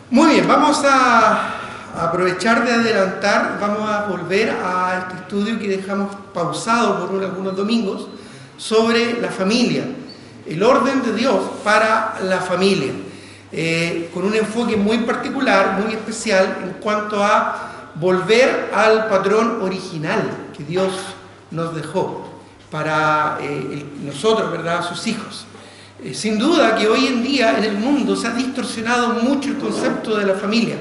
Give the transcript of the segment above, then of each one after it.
Muy bien, vamos a aprovechar de adelantar, vamos a volver a este estudio que dejamos pausado por algunos domingos sobre la familia, el orden de Dios para la familia, con un enfoque muy particular, muy especial en cuanto a volver al patrón original que Dios nos dejó para nosotros, ¿verdad?, sus hijos. Sin duda que hoy en día en el mundo se ha distorsionado mucho el concepto de la familia.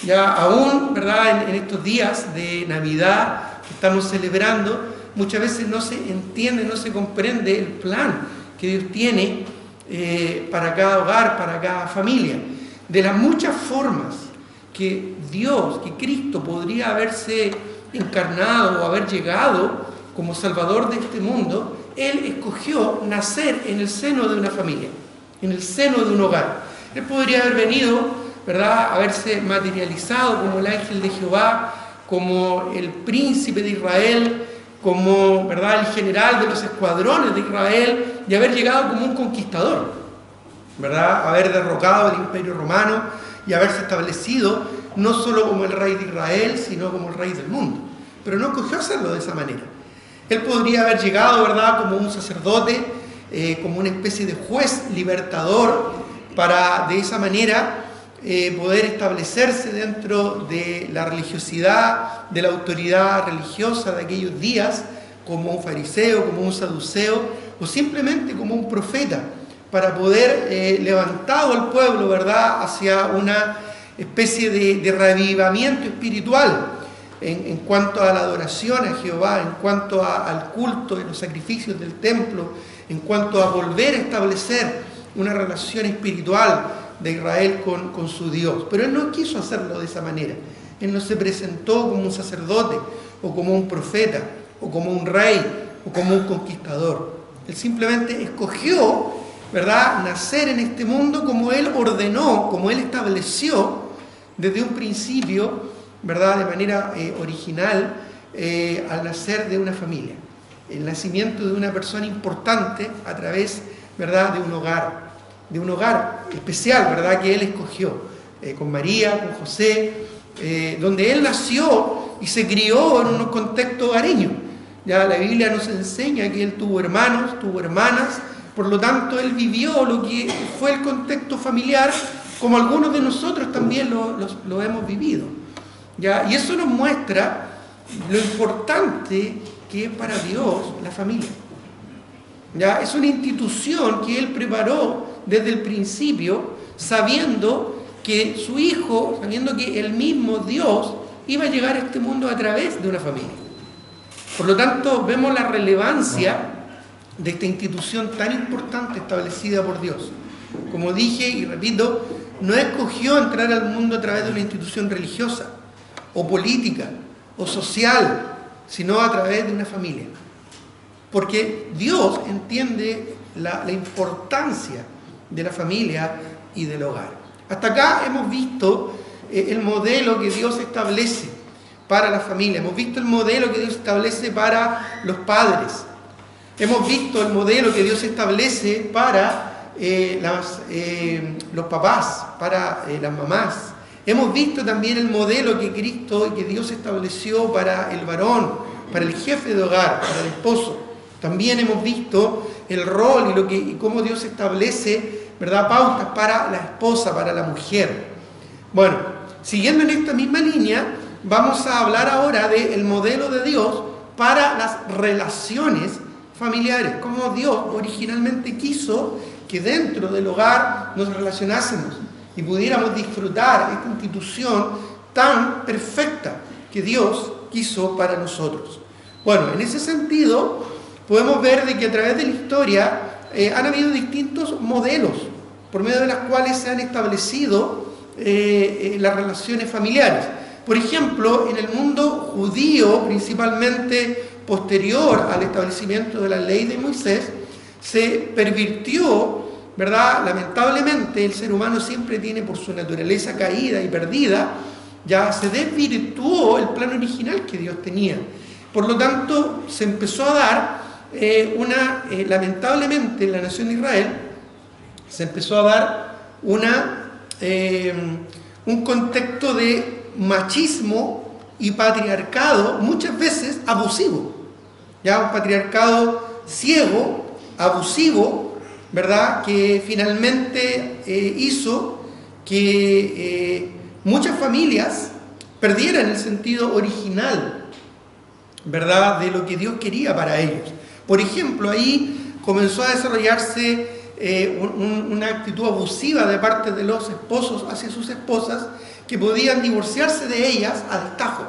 Ya aún, ¿verdad?, en estos días de Navidad que estamos celebrando, muchas veces no se entiende, no se comprende el plan que Dios tiene para cada hogar, para cada familia. De las muchas formas que Dios, que Cristo podría haberse encarnado o haber llegado como Salvador de este mundo, Él escogió nacer en el seno de una familia, en el seno de un hogar. Él podría haber venido, ¿verdad?, haberse materializado como el ángel de Jehová, como el príncipe de Israel, como, ¿verdad?, el general de los escuadrones de Israel, y haber llegado como un conquistador, ¿verdad?, haber derrocado el imperio romano y haberse establecido no solo como el rey de Israel, sino como el rey del mundo. Pero no escogió hacerlo de esa manera. Él podría haber llegado, ¿verdad?, como un sacerdote, como una especie de juez libertador, para de esa manera poder establecerse dentro de la religiosidad, de la autoridad religiosa de aquellos días, como un fariseo, como un saduceo, o simplemente como un profeta, para poder levantado al pueblo, ¿verdad?, hacia una especie de reavivamiento espiritual en cuanto a la adoración a Jehová, en cuanto al culto y los sacrificios del templo, en cuanto a volver a establecer una relación espiritual de Israel con su Dios. Pero Él no quiso hacerlo de esa manera. Él no se presentó como un sacerdote, o como un profeta, o como un rey, o como un conquistador. Él simplemente escogió, ¿verdad?, nacer en este mundo como Él ordenó, como Él estableció desde un principio, ¿verdad?, de manera original, al nacer de una familia, el nacimiento de una persona importante a través, ¿verdad?, de un hogar especial, ¿verdad?, que Él escogió, con María, con José, donde Él nació y se crió en un contexto hogareño. Ya la Biblia nos enseña que Él tuvo hermanos, tuvo hermanas, por lo tanto Él vivió lo que fue el contexto familiar, como algunos de nosotros también lo hemos vivido. ¿Ya? Y eso nos muestra lo importante que es para Dios la familia. ¿Ya? Es una institución que Él preparó desde el principio, sabiendo que su Hijo, sabiendo que el mismo Dios iba a llegar a este mundo a través de una familia. Por lo tanto, vemos la relevancia de esta institución tan importante establecida por Dios. Como dije y repito, no escogió entrar al mundo a través de una institución religiosa, o política, o social, sino a través de una familia. Porque Dios entiende la importancia de la familia y del hogar. Hasta acá hemos visto el modelo que Dios establece para la familia. Hemos visto el modelo que Dios establece para los padres. Hemos visto el modelo que Dios establece para los papás, para las mamás. Hemos visto también el modelo que Cristo y que Dios estableció para el varón, para el jefe de hogar, para el esposo. También hemos visto el rol y cómo Dios establece, ¿verdad?, pautas para la esposa, para la mujer. Bueno, siguiendo en esta misma línea, vamos a hablar ahora del modelo de Dios para las relaciones familiares, cómo Dios originalmente quiso que dentro del hogar nos relacionásemos y pudiéramos disfrutar esta institución tan perfecta que Dios quiso para nosotros. Bueno, en ese sentido, podemos ver de que a través de la historia han habido distintos modelos por medio de los cuales se han establecido las relaciones familiares. Por ejemplo, en el mundo judío, principalmente posterior al establecimiento de la ley de Moisés, se pervirtió, ¿verdad? Lamentablemente, el ser humano siempre tiene, por su naturaleza caída y perdida, ya se desvirtuó el plan original que Dios tenía. Por lo tanto, se empezó a dar lamentablemente en la nación de Israel, se empezó a dar una un contexto de machismo y patriarcado muchas veces abusivo, ya un patriarcado ciego, abusivo, ¿verdad? Que finalmente hizo que muchas familias perdieran el sentido original, ¿verdad?, de lo que Dios quería para ellos. Por ejemplo, ahí comenzó a desarrollarse una actitud abusiva de parte de los esposos hacia sus esposas, que podían divorciarse de ellas a destajo.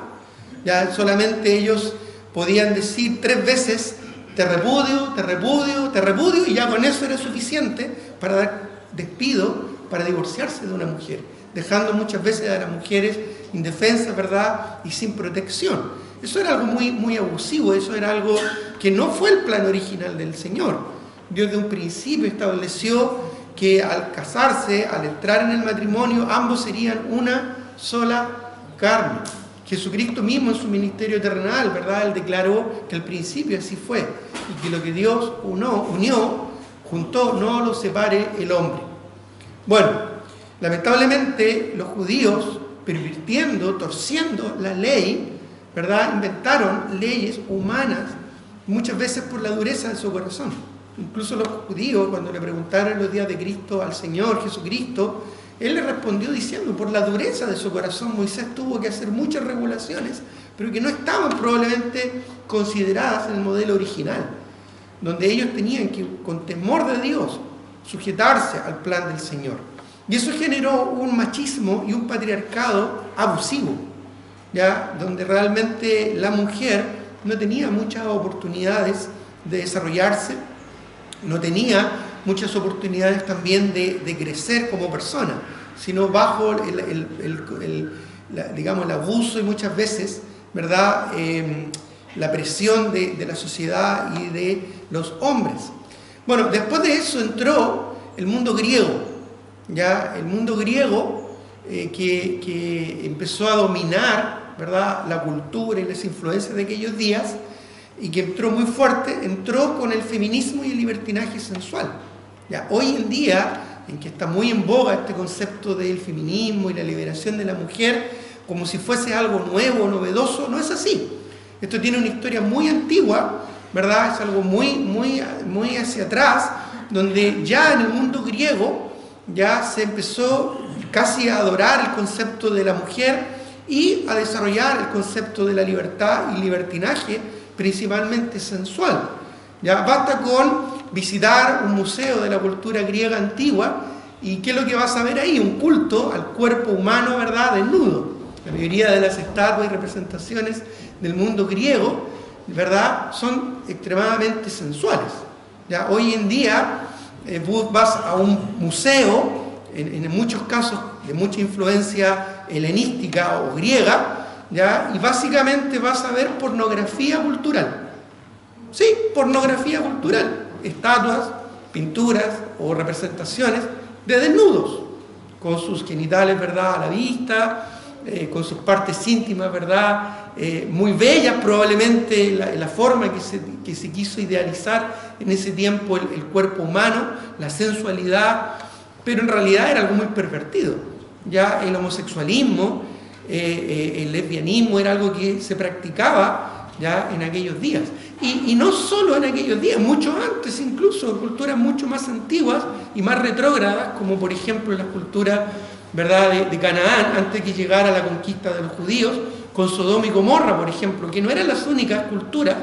Ya solamente ellos podían decir 3 veces: te repudio, te repudio, te repudio, y ya con eso era suficiente para dar despido, para divorciarse de una mujer, dejando muchas veces a las mujeres indefensas, ¿verdad?, y sin protección. Eso era algo muy, muy abusivo, eso era algo que no fue el plan original del Señor. Dios de un principio estableció que al casarse, al entrar en el matrimonio, ambos serían una sola carne. Jesucristo mismo en su ministerio terrenal, ¿verdad?, Él declaró que al principio así fue, y que lo que Dios unió, juntó, no lo separe el hombre. Bueno, lamentablemente los judíos, pervirtiendo, torciendo la ley, ¿verdad?, inventaron leyes humanas, muchas veces por la dureza de su corazón. Incluso los judíos, cuando le preguntaron en los días de Cristo al Señor Jesucristo, Él le respondió diciendo: por la dureza de su corazón Moisés tuvo que hacer muchas regulaciones, pero que no estaban probablemente consideradas en el modelo original, donde ellos tenían que, con temor de Dios, sujetarse al plan del Señor. Y eso generó un machismo y un patriarcado abusivo, ¿ya?, donde realmente la mujer no tenía muchas oportunidades de desarrollarse, no tenía muchas oportunidades también de crecer como persona, sino bajo el abuso y muchas veces, ¿verdad?, la presión de la sociedad y de los hombres. Bueno, después de eso entró el mundo griego, ya el mundo griego que empezó a dominar, ¿verdad?, la cultura y las influencias de aquellos días, y que entró muy fuerte, entró con el feminismo y el libertinaje sensual. Ya, hoy en día, en que está muy en boga este concepto del feminismo y la liberación de la mujer, como si fuese algo nuevo, novedoso, no es así. Esto tiene una historia muy antigua, ¿verdad? Es algo muy hacia atrás, donde ya en el mundo griego ya se empezó casi a adorar el concepto de la mujer y a desarrollar el concepto de la libertad y libertinaje, principalmente sensual. Ya basta con visitar un museo de la cultura griega antigua y ¿qué es lo que vas a ver ahí? Un culto al cuerpo humano, ¿verdad?, desnudo. La mayoría de las estatuas y representaciones del mundo griego, ¿verdad?, son extremadamente sensuales. Ya hoy en día vos vas a un museo, en muchos casos de mucha influencia helenística o griega, ¿ya?, y básicamente vas a ver pornografía cultural. Sí, pornografía cultural. Estatuas, pinturas o representaciones de desnudos, con sus genitales, ¿verdad?, a la vista, con sus partes íntimas, ¿verdad?, muy bellas probablemente, la forma que se quiso idealizar en ese tiempo el cuerpo humano, la sensualidad, pero en realidad era algo muy pervertido. Ya el homosexualismo, el lesbianismo era algo que se practicaba ya en aquellos días. Y no solo en aquellos días, mucho antes incluso, culturas mucho más antiguas y más retrógradas, como por ejemplo las culturas, ¿verdad?, de Canaán, antes que llegara la conquista de los judíos, con Sodoma y Gomorra, por ejemplo, que no eran las únicas culturas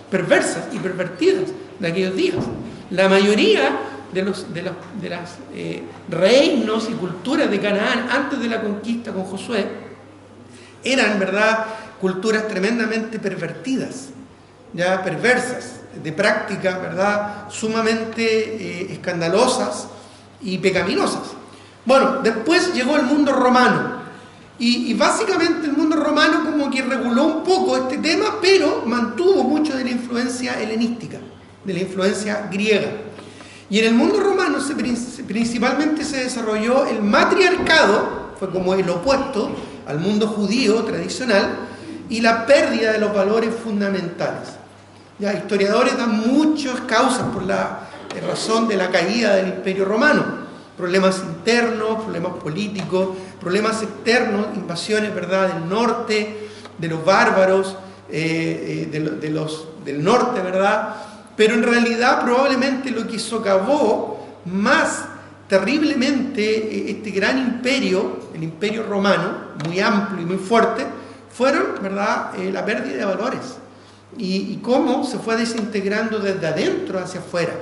perversas y pervertidas de aquellos días. La mayoría de los reinos y culturas de Canaán antes de la conquista con Josué eran, ¿verdad?, culturas tremendamente pervertidas, ya perversas, de prácticas, ¿verdad?, sumamente escandalosas y pecaminosas. Bueno, después llegó el mundo romano y básicamente el mundo romano como que reguló un poco este tema, pero mantuvo mucho de la influencia helenística, de la influencia griega. Y en el mundo romano principalmente se desarrolló el matriarcado, fue como el opuesto al mundo judío tradicional, y la pérdida de los valores fundamentales. Ya, historiadores dan muchas causas por la razón de la caída del Imperio Romano. problemas internos, problemas políticos, problemas externos, invasiones, ¿verdad?, del norte, de los bárbaros, del norte, ¿verdad? Pero en realidad probablemente lo que socavó más terriblemente este gran imperio, el imperio romano, muy amplio y muy fuerte, fueron, ¿verdad?, la pérdida de valores y cómo se fue desintegrando desde adentro hacia afuera,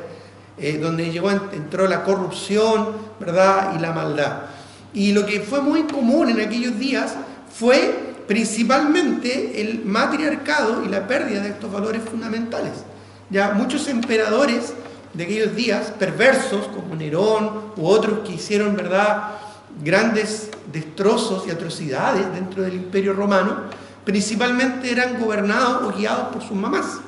donde entró la corrupción, ¿verdad?, y la maldad. Y lo que fue muy común en aquellos días fue principalmente el matriarcado y la pérdida de estos valores fundamentales. Ya muchos emperadores de aquellos días, perversos, como Nerón u otros que hicieron, ¿verdad?, grandes destrozos y atrocidades dentro del imperio romano, principalmente eran gobernados o guiados por sus mamás.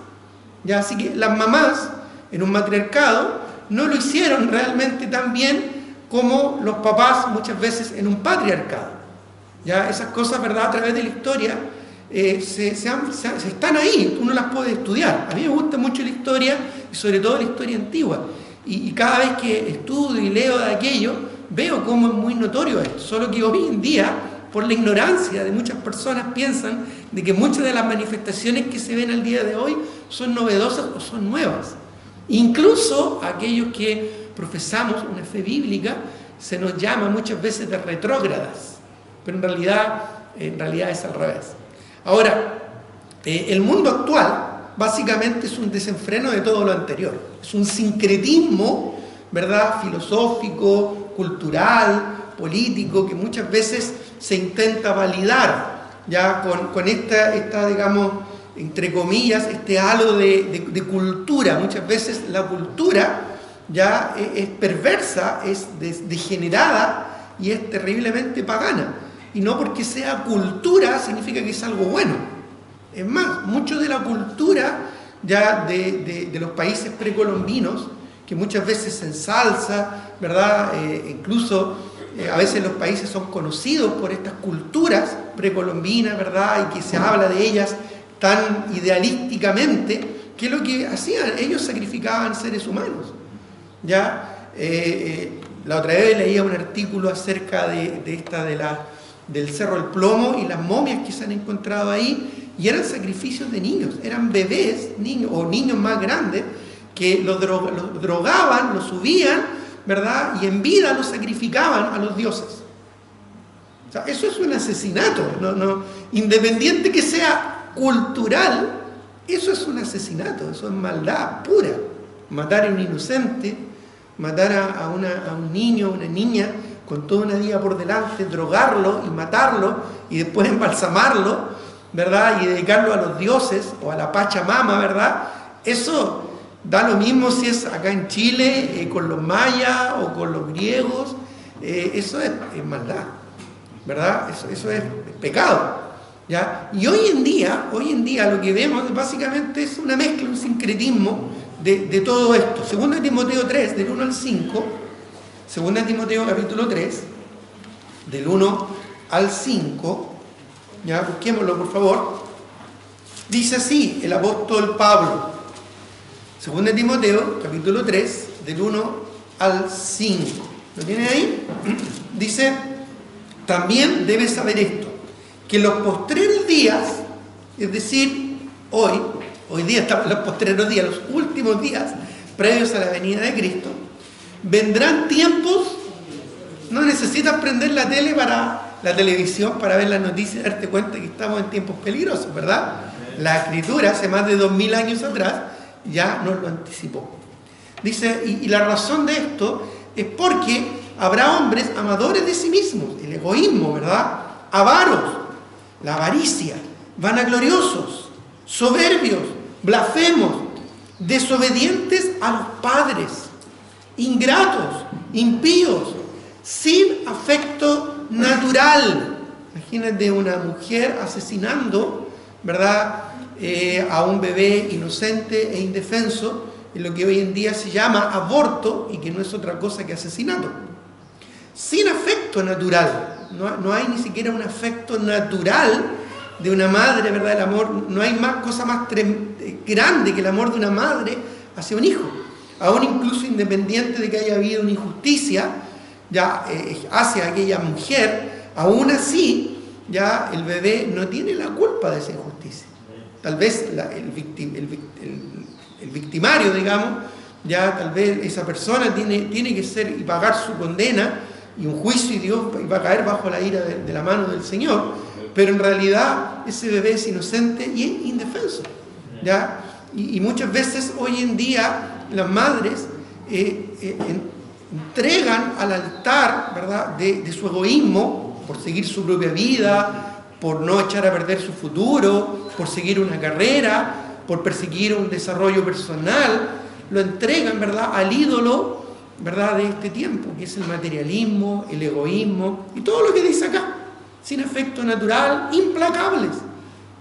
Ya, así que las mamás en un matriarcado no lo hicieron realmente tan bien como los papás muchas veces en un patriarcado. Ya, esas cosas, ¿verdad?, a través de la historia se están ahí, uno las puede estudiar. A mí me gusta mucho la historia y sobre todo la historia antigua. Y cada vez que estudio y leo de aquello, veo cómo es muy notorio esto. Solo que hoy en día, por la ignorancia de muchas personas, piensan de que muchas de las manifestaciones que se ven al día de hoy son novedosas o son nuevas. Incluso aquellos que profesamos una fe bíblica, se nos llama muchas veces de retrógradas, pero en realidad es al revés. Ahora, el mundo actual básicamente es un desenfreno de todo lo anterior, es un sincretismo, ¿verdad?, filosófico, cultural, político, que muchas veces se intenta validar ya con esta digamos, entre comillas, este halo de cultura. Muchas veces la cultura ya es perversa, es degenerada y es terriblemente pagana. Y no porque sea cultura significa que es algo bueno. Es más, mucho de la cultura ya de los países precolombinos, que muchas veces se ensalza, ¿verdad? Incluso a veces los países son conocidos por estas culturas precolombinas, ¿verdad? Y que se habla de ellas tan idealísticamente, que lo que hacían, ellos sacrificaban seres humanos. ¿Ya? La otra vez leía un artículo acerca del Cerro del Plomo y las momias que se han encontrado ahí, y eran sacrificios de niños, eran bebés, niños o niños más grandes, que los drogaban, los subían, ¿verdad? Y en vida los sacrificaban a los dioses. O sea, eso es un asesinato, independiente que sea cultural, eso es un asesinato, eso es maldad pura. Matar a un inocente, matar a un niño, una niña, con toda una vida por delante, drogarlo y matarlo, y después embalsamarlo, ¿verdad? Y dedicarlo a los dioses o a la Pachamama, ¿verdad? Eso da lo mismo si es acá en Chile, con los mayas o con los griegos, eso es maldad, ¿verdad? Eso es pecado, ¿ya? Y hoy en día lo que vemos básicamente es una mezcla, un sincretismo de todo esto. 2 Timoteo 3, del 1 al 5, 2 Timoteo capítulo 3, del 1 al 5, ya, busquémoslo por favor. Dice así el apóstol Pablo, 2 Timoteo capítulo 3, del 1 al 5. ¿Lo tiene ahí? Dice: también debes saber esto, que en los postreros días, es decir, hoy día estamos en los postreros días, los últimos días previos a la venida de Cristo, vendrán tiempos. No necesitas prender la televisión para ver las noticias y darte cuenta que estamos en tiempos peligrosos, ¿verdad? La Escritura hace más de 2000 años atrás ya nos lo anticipó. Dice, y la razón de esto es porque habrá hombres amadores de sí mismos, el egoísmo, ¿verdad? Avaros, la avaricia, vanagloriosos, soberbios, blasfemos, desobedientes a los padres, ingratos, impíos, sin afecto natural. Imagínate una mujer asesinando, ¿verdad?, a un bebé inocente e indefenso, en lo que hoy en día se llama aborto y que no es otra cosa que asesinato. Sin afecto natural, no hay ni siquiera un afecto natural de una madre, ¿verdad? El amor, no hay cosa más grande que el amor de una madre hacia un hijo. Aún incluso independiente de que haya habido una injusticia, ya hacia aquella mujer, aún así, ya el bebé no tiene la culpa de esa injusticia. Tal vez el victimario, digamos, ya tal vez esa persona tiene que ser y pagar su condena y un juicio, y Dios va a caer bajo la ira de la mano del Señor, pero en realidad ese bebé es inocente y es indefenso, ¿ya? Y muchas veces hoy en día las madres entregan al altar, ¿verdad?, de su egoísmo, por seguir su propia vida, por no echar a perder su futuro, por seguir una carrera, por perseguir un desarrollo personal, lo entregan, ¿verdad?, al ídolo, ¿verdad?, de este tiempo, que es el materialismo, el egoísmo y todo lo que dice acá, sin afecto natural, implacables,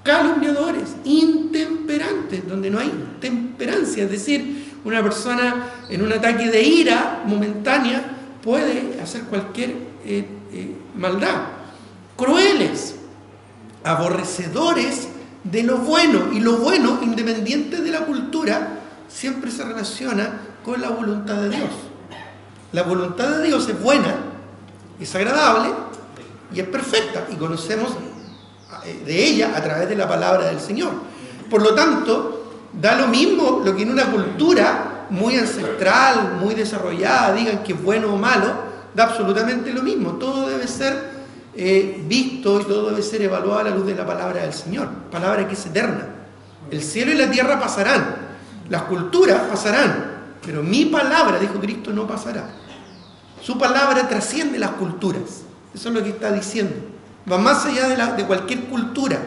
calumniadores, intemperantes, donde no hay temperancia, es decir, una persona en un ataque de ira momentánea puede hacer cualquier maldad, crueles, aborrecedores de lo bueno, y lo bueno, independiente de la cultura, siempre se relaciona con la voluntad de Dios. La voluntad de Dios es buena, es agradable y es perfecta, y conocemos de ella a través de la palabra del Señor. Por lo tanto, da lo mismo lo que en una cultura muy ancestral, muy desarrollada, digan que es bueno o malo, da absolutamente lo mismo. Todo debe ser visto y todo debe ser evaluado a la luz de la palabra del Señor, palabra que es eterna. El cielo y la tierra pasarán, las culturas pasarán, pero mi palabra, dijo Cristo, no pasará. Su palabra trasciende las culturas. Eso es lo que está diciendo. Va más allá de cualquier cultura,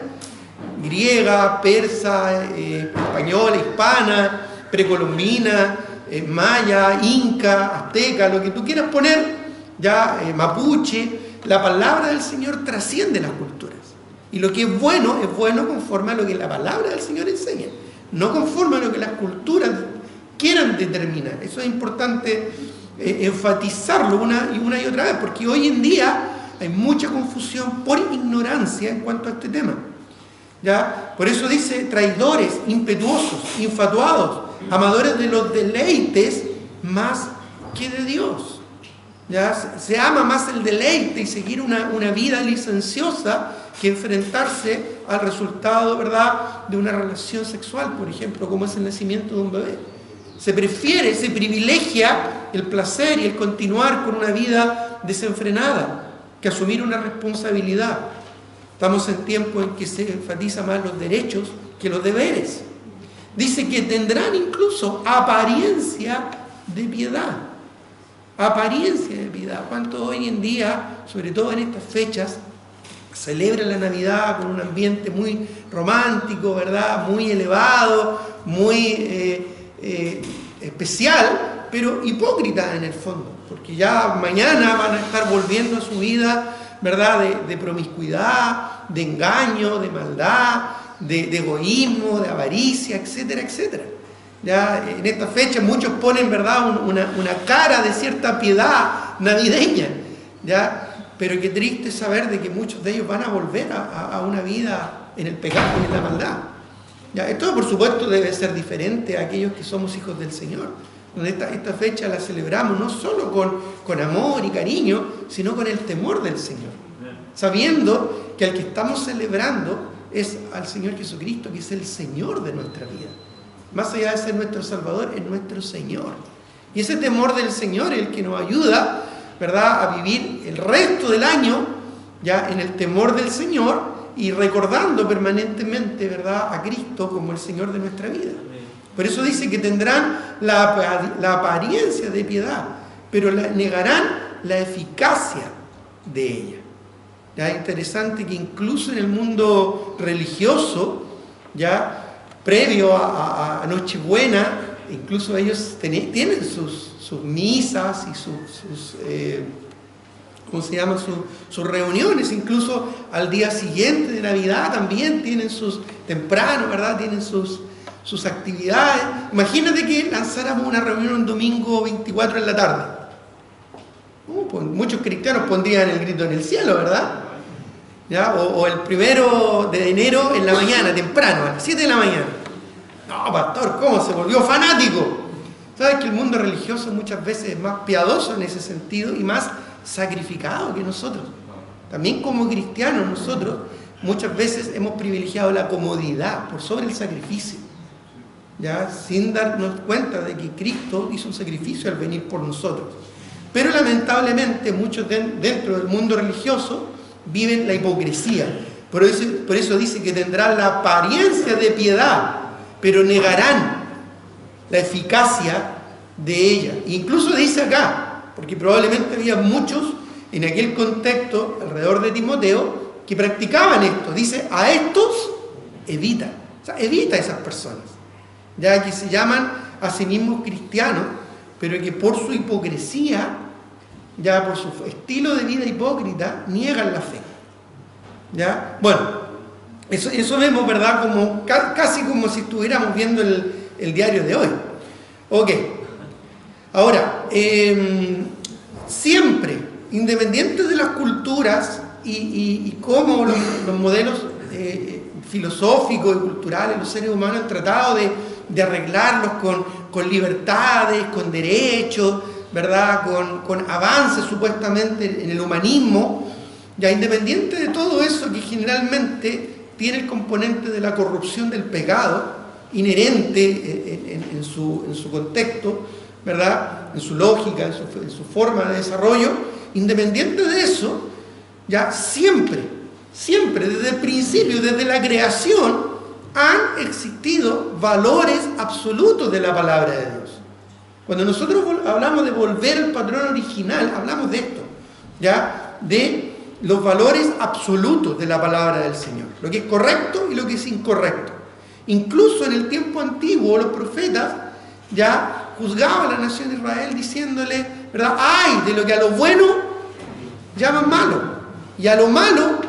griega, persa, española, hispana, precolombina, maya, inca, azteca, lo que tú quieras poner, ya mapuche. La palabra del Señor trasciende las culturas. Y lo que es bueno conforme a lo que la palabra del Señor enseña, no conforme a lo que las culturas quieran determinar. Eso es importante enfatizarlo una y otra vez, porque hoy en día hay mucha confusión por ignorancia en cuanto a este tema, ¿ya? Por eso dice traidores, impetuosos, infatuados, amadores de los deleites más que de Dios, ¿ya? Se ama más el deleite y seguir una vida licenciosa que enfrentarse al resultado, ¿verdad?, de una relación sexual, por ejemplo, como es el nacimiento de un bebé. Se privilegia el placer y el continuar con una vida desenfrenada que asumir una responsabilidad. Estamos en tiempos en que se enfatiza más los derechos que los deberes. Dice que tendrán incluso apariencia de piedad. Apariencia de piedad. ¿Cuánto hoy en día, sobre todo en estas fechas, celebran la Navidad con un ambiente muy romántico, ¿verdad?, muy elevado, muy especial, pero hipócrita en el fondo, porque ya mañana van a estar volviendo a su vida, ¿verdad?, de promiscuidad, de engaño, de maldad, de egoísmo, de avaricia, etcétera, etcétera. Ya en esta fecha muchos ponen, ¿verdad?, una cara de cierta piedad navideña, ¿ya? Pero qué triste saber de que muchos de ellos van a volver a una vida en el pecado y en la maldad. ¿Ya? Esto, por supuesto, debe ser diferente a aquellos que somos hijos del Señor, donde esta fecha la celebramos no solo con amor y cariño, sino con el temor del Señor, sabiendo que al que estamos celebrando es al Señor Jesucristo, que es el Señor de nuestra vida. Más allá de ser nuestro Salvador, es nuestro Señor. Y ese temor del Señor es el que nos ayuda, ¿verdad?, a vivir el resto del año ya en el temor del Señor y recordando permanentemente, ¿verdad?, a Cristo como el Señor de nuestra vida. Por eso dice que tendrán la apariencia de piedad, pero negarán la eficacia de ella. Ya es interesante que incluso en el mundo religioso, ya previo a Nochebuena, incluso ellos tienen sus misas y sus ¿cómo se llama? Sus reuniones, incluso al día siguiente de Navidad también tienen temprano, ¿verdad?, tienen sus actividades. Imagínate que lanzáramos una reunión un domingo 24 en la tarde. Pues muchos cristianos pondrían el grito en el cielo, ¿verdad? ¿Ya? O el 1 de enero en la mañana, temprano, a las 7 de la mañana. No, pastor, ¿cómo? Se volvió fanático. ¿Sabes que el mundo religioso muchas veces es más piadoso en ese sentido y más sacrificado que nosotros. También como cristianos nosotros muchas veces hemos privilegiado la comodidad por sobre el sacrificio, ¿ya? Sin darnos cuenta de que Cristo hizo un sacrificio al venir por nosotros. Pero lamentablemente muchos dentro del mundo religioso viven la hipocresía. Por eso dice que tendrán la apariencia de piedad, pero negarán la eficacia de ella. Incluso dice acá, porque probablemente había muchos en aquel contexto alrededor de Timoteo que practicaban esto. Dice, a estos evita. O sea, evita a esas personas, ya que se llaman a sí mismos cristianos, pero que por su hipocresía, ya por su estilo de vida hipócrita, niegan la fe. ¿Ya? Bueno, eso vemos, ¿verdad? Como, casi como si estuviéramos viendo el diario de hoy. Ok. Ahora, siempre, independiente de las culturas y cómo los modelos filosóficos y culturales, los seres humanos han tratado de arreglarlos con libertades, con derechos, ¿verdad? Con avances supuestamente en el humanismo, ya independiente de todo eso que generalmente tiene el componente de la corrupción del pecado inherente en su contexto, ¿verdad? En su lógica, en su forma de desarrollo, independiente de eso, ya siempre, desde el principio, desde la creación, han existido valores absolutos de la palabra de Dios. Cuando nosotros hablamos de volver al patrón original, hablamos de esto, ¿ya? De los valores absolutos de la palabra del Señor, lo que es correcto y lo que es incorrecto. Incluso en el tiempo antiguo los profetas ya juzgaban a la nación de Israel diciéndole, ¿verdad? ¡Ay! De lo que a lo bueno llaman malo y a lo malo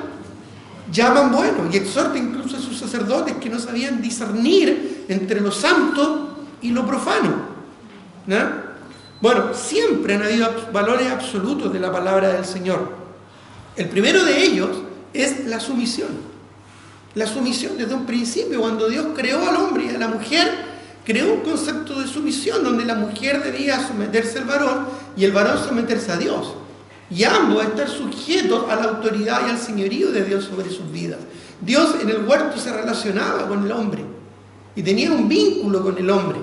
llaman bueno, y exhorta incluso a sus sacerdotes que no sabían discernir entre lo santo y lo profano, ¿no? Bueno, siempre han habido valores absolutos de la palabra del Señor. El primero de ellos es la sumisión. La sumisión desde un principio, cuando Dios creó al hombre y a la mujer, creó un concepto de sumisión donde la mujer debía someterse al varón y el varón someterse a Dios. Y ambos estar sujetos a la autoridad y al señorío de Dios sobre sus vidas. Dios en el huerto se relacionaba con el hombre y tenía un vínculo con el hombre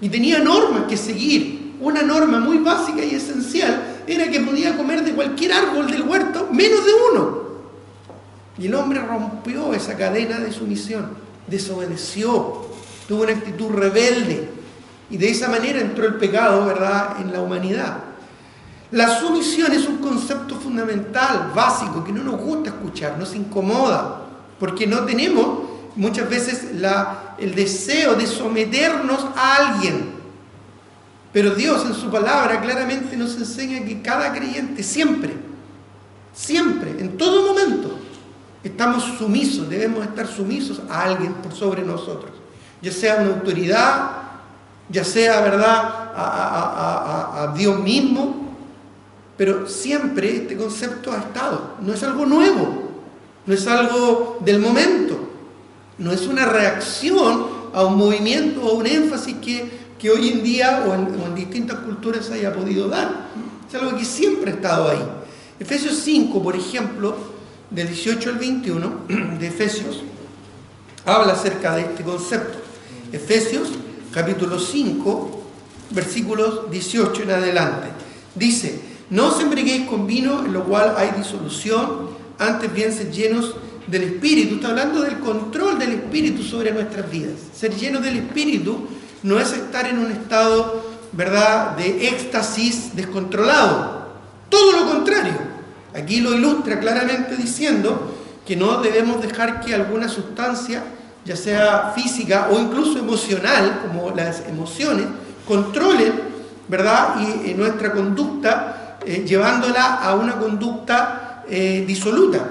y tenía normas que seguir. Una norma muy básica y esencial era que podía comer de cualquier árbol del huerto, menos de uno. Y el hombre rompió esa cadena de sumisión, desobedeció, tuvo una actitud rebelde, y de esa manera entró el pecado, ¿verdad?, en la humanidad. La sumisión es un concepto fundamental, básico, que no nos gusta escuchar, nos incomoda, porque no tenemos muchas veces el deseo de someternos a alguien. Pero Dios en su palabra claramente nos enseña que cada creyente siempre, en todo momento, estamos sumisos, debemos estar sumisos a alguien por sobre nosotros. Ya sea una autoridad, ya sea, ¿verdad?, a Dios mismo, pero siempre este concepto ha estado. No es algo nuevo, no es algo del momento, no es una reacción a un movimiento o un énfasis que hoy en día o en distintas culturas se haya podido dar. Es algo que siempre ha estado ahí. Efesios 5, por ejemplo, del 18 al 21 de Efesios, habla acerca de este concepto. Efesios, capítulo 5, versículos 18 en adelante. Dice, no os embriaguéis con vino, en lo cual hay disolución, antes bien sed llenos del Espíritu. Está hablando del control del Espíritu sobre nuestras vidas. Ser llenos del Espíritu no es estar en un estado, ¿verdad?, de éxtasis descontrolado. Todo lo contrario. Aquí lo ilustra claramente diciendo que no debemos dejar que alguna sustancia, ya sea física o incluso emocional, como las emociones, controlen, ¿verdad?, y nuestra conducta, llevándola a una conducta disoluta.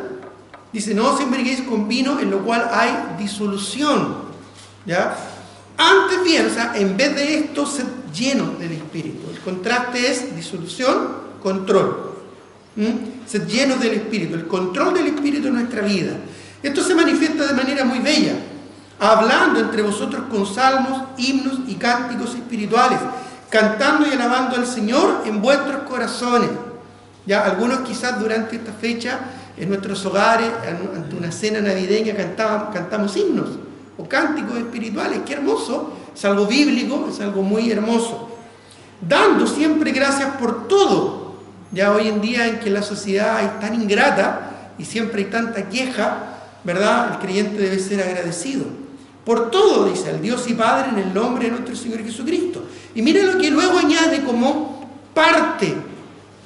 Dice, no os embriaguéis con vino, en lo cual hay disolución, ¿ya? Antes bien, o sea, en vez de esto, sed llenos del Espíritu. El contraste es disolución, control. Sed llenos del Espíritu, el control del Espíritu en nuestra vida. Esto se manifiesta de manera muy bella, hablando entre vosotros con salmos, himnos y cánticos espirituales, cantando y alabando al Señor en vuestros corazones. Ya algunos quizás durante esta fecha en nuestros hogares, ante una cena navideña, cantamos himnos o cánticos espirituales. ¡Qué hermoso! Es algo bíblico, es algo muy hermoso. Dando siempre gracias por todo. Ya hoy en día en que la sociedad es tan ingrata y siempre hay tanta queja, ¿verdad? El creyente debe ser agradecido. Por todo, dice, al Dios y Padre en el nombre de nuestro Señor Jesucristo. Y mire lo que luego añade como parte,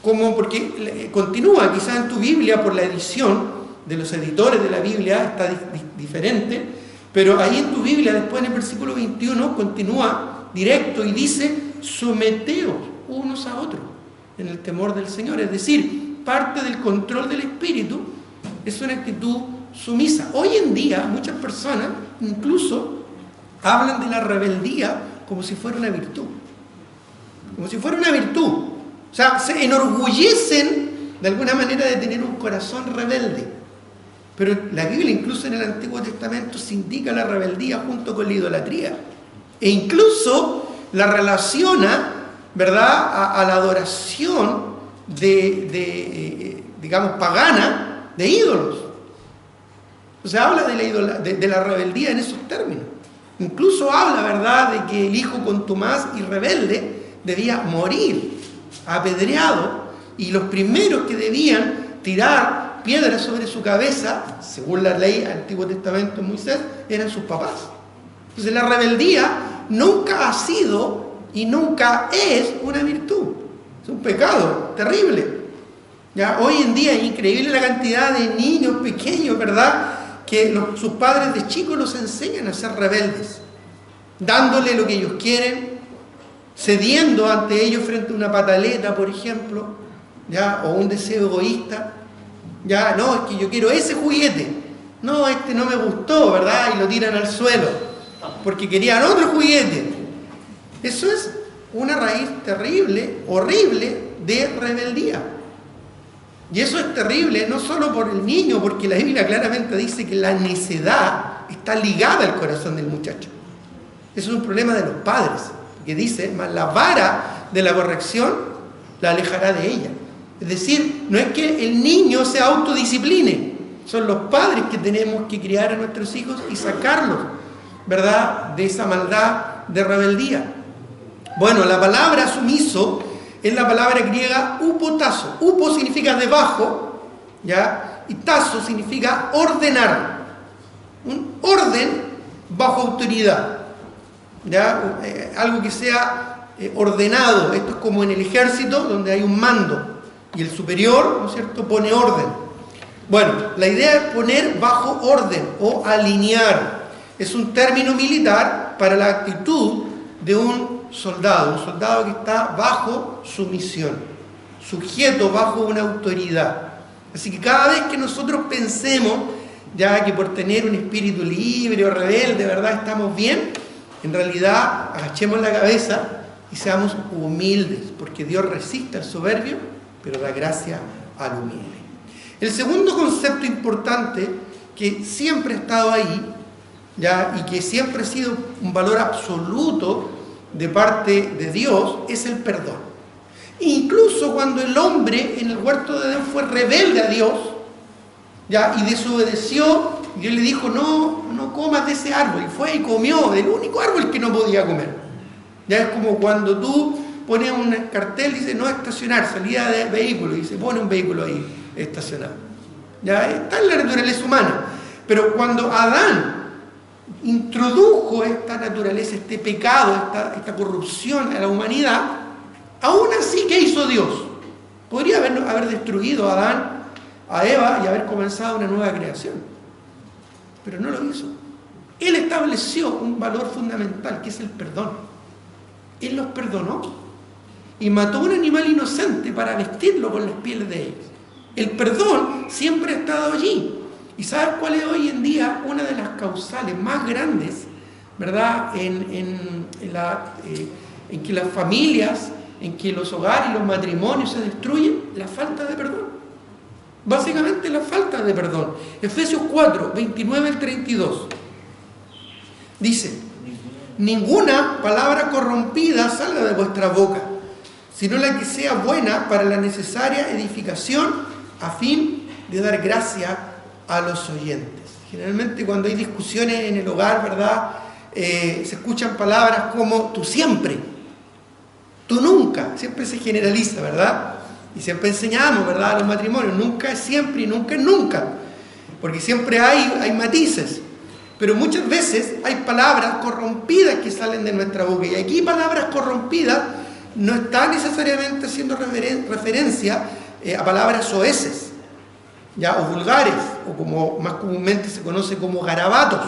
porque continúa, quizás en tu Biblia, por la edición de los editores de la Biblia, está diferente, pero ahí en tu Biblia, después en el versículo 21, continúa directo y dice, someteos unos a otros en el temor del Señor. Es decir, parte del control del Espíritu es una actitud sumisa. Hoy en día, muchas personas incluso hablan de la rebeldía como si fuera una virtud. Como si fuera una virtud. O sea, se enorgullecen de alguna manera de tener un corazón rebelde. Pero la Biblia, incluso en el Antiguo Testamento, se indica la rebeldía junto con la idolatría. E incluso la relaciona, ¿verdad?, a la adoración digamos, pagana de ídolos. O sea, habla de la rebeldía en esos términos. Incluso habla, ¿verdad?, de que el hijo contumaz y rebelde debía morir apedreado, y los primeros que debían tirar piedras sobre su cabeza, según la ley del Antiguo Testamento de Moisés, eran sus papás. Entonces la rebeldía nunca ha sido y nunca es una virtud. Es un pecado terrible. Ya, hoy en día es increíble la cantidad de niños pequeños, ¿verdad?, que sus padres de chicos los enseñan a ser rebeldes, dándole lo que ellos quieren, cediendo ante ellos frente a una pataleta, por ejemplo, ¿ya?, o un deseo egoísta. Ya, no, es que yo quiero ese juguete. No, este no me gustó, ¿verdad? Y lo tiran al suelo, porque querían otro juguete. Eso es una raíz terrible, horrible de rebeldía. Y eso es terrible no solo por el niño, porque la Biblia claramente dice que la necedad está ligada al corazón del muchacho. Eso es un problema de los padres, que dice, más la vara de la corrección la alejará de ella. Es decir, no es que el niño se autodiscipline, son los padres que tenemos que criar a nuestros hijos y sacarlos, ¿verdad?, de esa maldad de rebeldía. Bueno, la palabra sumiso es la palabra griega upotazo. Upo significa debajo, ¿ya?, y tazo significa ordenar. Un orden bajo autoridad, ¿ya? Algo que sea ordenado. Esto es como en el ejército, donde hay un mando y el superior, ¿no es cierto?, pone orden. Bueno, la idea es poner bajo orden o alinear. Es un término militar para la actitud de un soldado que está bajo sumisión, sujeto bajo una autoridad. Así que cada vez que nosotros pensemos ya que por tener un espíritu libre o rebelde, ¿verdad?, estamos bien, en realidad agachemos la cabeza y seamos humildes, porque Dios resiste al soberbio, pero da gracia al humilde. El segundo concepto importante que siempre ha estado ahí, ¿ya?, y que siempre ha sido un valor absoluto de parte de Dios, es el perdón. Incluso cuando el hombre en el huerto de Edén fue rebelde a Dios, ¿ya?, y desobedeció, Dios le dijo, no comas de ese árbol, y fue y comió del único árbol que no podía comer. Ya es como cuando tú pones un cartel y dice no estacionar, salida de vehículo, y se pone un vehículo ahí estacionado. Ya está en la naturaleza humana. Pero cuando Adán introdujo esta naturaleza, este pecado, esta corrupción a la humanidad, aún así, ¿qué hizo Dios? Podría haber destruido a Adán, a Eva, y haber comenzado una nueva creación. Pero no lo hizo. Él estableció un valor fundamental, que es el perdón. Él los perdonó y mató a un animal inocente para vestirlo con las pieles de ellos. El perdón siempre ha estado allí. ¿Y sabes cuál es hoy en día una de las causales más grandes, ¿verdad?, en que las familias, en que los hogares y los matrimonios se destruyen? La falta de perdón. Básicamente la falta de perdón. Efesios 4, 29 al 32. Dice, ninguna palabra corrompida salga de vuestra boca, sino la que sea buena para la necesaria edificación a fin de dar gracia a los oyentes. Generalmente cuando hay discusiones en el hogar, ¿verdad? Se escuchan palabras como tú siempre, tú nunca, siempre se generaliza, ¿verdad? Y siempre enseñamos, ¿verdad?, a los matrimonios, nunca es siempre y nunca es nunca, porque siempre hay matices, pero muchas veces hay palabras corrompidas que salen de nuestra boca, y aquí palabras corrompidas no están necesariamente haciendo referencia a palabras soeces, ¿ya?, o vulgares, o como más comúnmente se conoce como garabatos.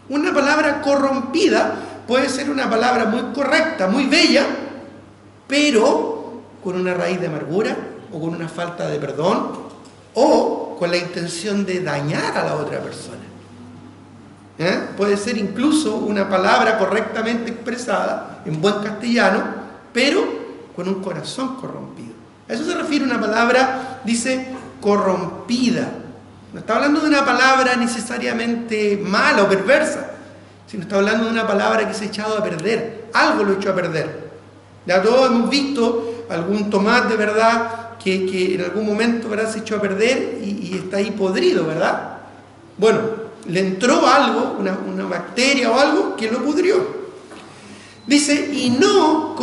Una palabra corrompida puede ser una palabra muy correcta, muy bella, pero con una raíz de amargura, o con una falta de perdón, o con la intención de dañar a la otra persona. Puede ser incluso una palabra correctamente expresada, en buen castellano, pero con un corazón corrompido. A eso se refiere una palabra, dice, corrompida. No está hablando de una palabra necesariamente mala o perversa, sino está hablando de una palabra que se ha echado a perder. Algo lo echó a perder. Ya todos hemos visto algún tomate, ¿verdad?, que en algún momento, ¿verdad?, se echó a perder y está ahí podrido, ¿verdad? Bueno, le entró algo, una bacteria o algo que lo pudrió. Dice, y no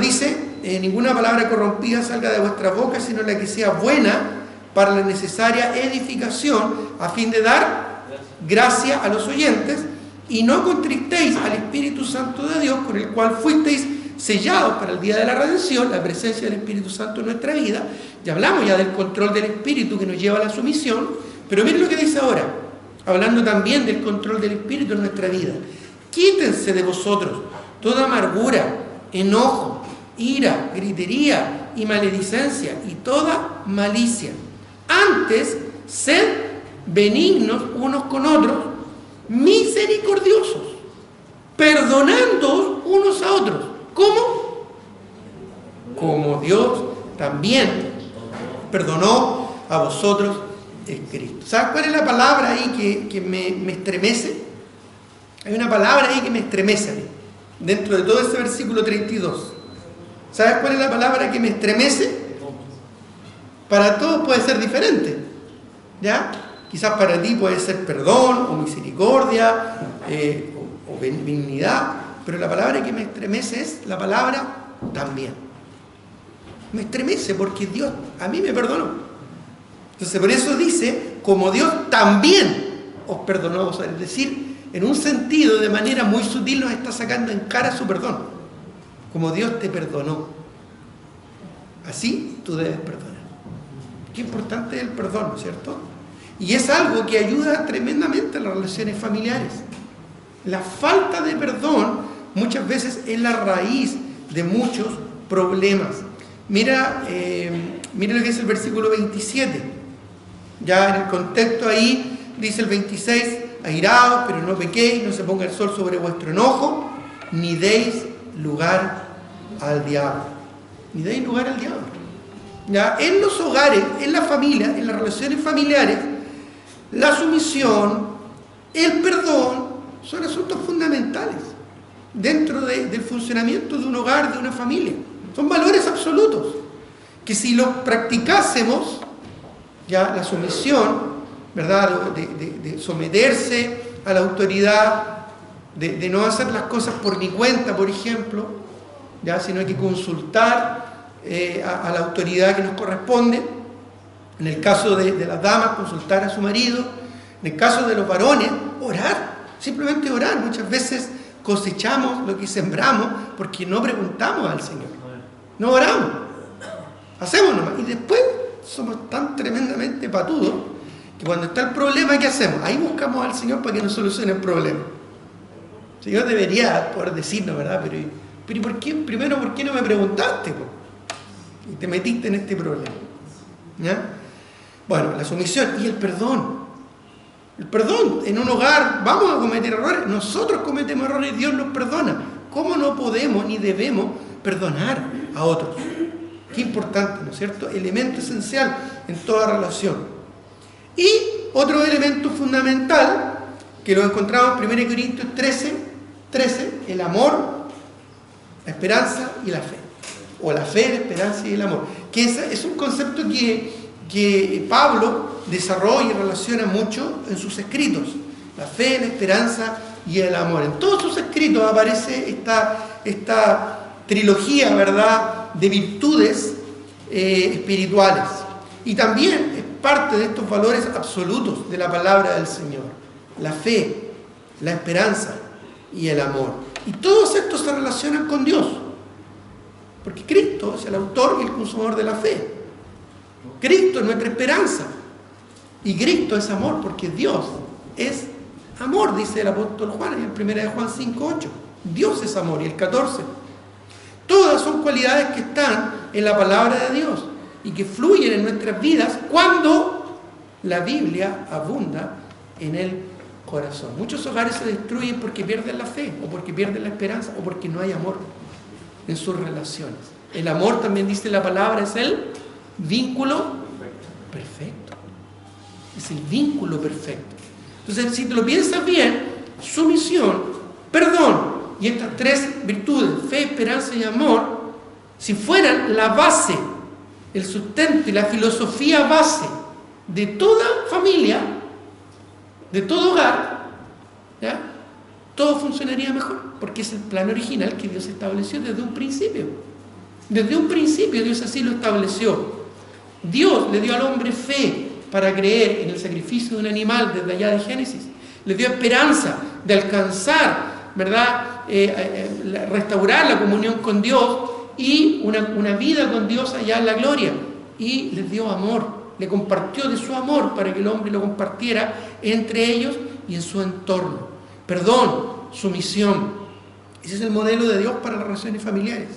dice, ninguna palabra corrompida salga de vuestra boca, sino la que sea buena para la necesaria edificación, a fin de dar gracia a los oyentes, y no contristéis al Espíritu Santo de Dios, con el cual fuisteis sellados para el día de la redención, la presencia del Espíritu Santo en nuestra vida. Ya hablamos ya del control del Espíritu que nos lleva a la sumisión, pero miren lo que dice ahora, hablando también del control del Espíritu en nuestra vida. Quítense de vosotros toda amargura, enojo, ira, gritería y maledicencia y toda malicia. Antes, sed benignos unos con otros, misericordiosos, perdonándoos unos a otros. ¿Cómo? Como Dios también perdonó a vosotros en Cristo. ¿Sabes cuál es la palabra ahí que me estremece? Hay una palabra ahí que me estremece a mí, dentro de todo ese versículo 32. ¿Sabes cuál es la palabra que me estremece? Para todos puede ser diferente, ¿ya? Quizás para ti puede ser perdón o misericordia o benignidad, pero la palabra que me estremece es la palabra también. Me estremece porque Dios a mí me perdonó. Entonces por eso dice, como Dios también os perdonó a vosotros. Es decir, en un sentido, de manera muy sutil, nos está sacando en cara su perdón. Como Dios te perdonó, así tú debes perdonar. Qué importante es el perdón, ¿no es cierto? Y es algo que ayuda tremendamente a las relaciones familiares. La falta de perdón muchas veces es la raíz de muchos problemas. Mira lo que dice el versículo 27. Ya en el contexto ahí dice el 26, airaos, pero no pequéis, no se ponga el sol sobre vuestro enojo, ni deis lugar al diablo. Ni deis lugar al diablo. ¿Ya? En los hogares, en la familia, en las relaciones familiares, la sumisión, el perdón, son asuntos fundamentales dentro del funcionamiento de un hogar, de una familia. Son valores absolutos que si los practicásemos, ya la sumisión, ¿verdad?, de someterse a la autoridad, de no hacer las cosas por mi cuenta, por ejemplo, ya, sino hay que consultar a la autoridad que nos corresponde. En el caso de las damas, consultar a su marido. En el caso de los varones, orar, simplemente orar. Muchas veces cosechamos lo que sembramos porque no preguntamos al Señor, no oramos, hacemos nomás, y después somos tan tremendamente patudos que cuando está el problema, ¿qué hacemos? Ahí buscamos al Señor para que nos solucione el problema. El Señor debería poder decirnos, ¿verdad? Pero ¿por qué? Primero, ¿por qué no me preguntaste? Y te metiste en este problema, ¿ya? Bueno, la sumisión y el perdón. El perdón en un hogar, vamos a cometer errores, nosotros cometemos errores y Dios nos perdona. ¿Cómo no podemos ni debemos perdonar a otros? Qué importante, ¿no es cierto? Elemento esencial en toda relación. Y otro elemento fundamental que lo encontramos en 1 Corintios 13, el amor, la esperanza y la fe. o la fe, la esperanza y el amor. Que es un concepto que Pablo desarrolla y relaciona mucho en sus escritos. La fe, la esperanza y el amor. En todos sus escritos aparece esta trilogía, ¿verdad?, de virtudes espirituales. Y también es parte de estos valores absolutos de la palabra del Señor. La fe, la esperanza y el amor. Y todos estos se relacionan con Dios. Porque Cristo es el autor y el consumador de la fe. Cristo es nuestra esperanza. Y Cristo es amor, porque Dios es amor, dice el apóstol Juan en 1 de Juan 5:8. Dios es amor. Y el 14. Todas son cualidades que están en la palabra de Dios y que fluyen en nuestras vidas cuando la Biblia abunda en el corazón. Muchos hogares se destruyen porque pierden la fe, o porque pierden la esperanza, o porque no hay amor en sus relaciones. El amor, también dice la palabra, es el vínculo perfecto. Es el vínculo perfecto. Entonces, si te lo piensas bien, sumisión, perdón y estas tres virtudes, fe, esperanza y amor, si fueran la base, el sustento y la filosofía base de toda familia, de todo hogar, ¿ya?, todo funcionaría mejor, porque es el plan original que Dios estableció desde un principio. Desde un principio Dios así lo estableció. Dios le dio al hombre fe para creer en el sacrificio de un animal desde allá de Génesis. Le dio esperanza de alcanzar, ¿verdad?, restaurar la comunión con Dios y una vida con Dios allá en la gloria. Y les dio amor. Le compartió de su amor para que el hombre lo compartiera entre ellos y en su entorno. Perdón, sumisión. Ese es el modelo de Dios para las relaciones familiares.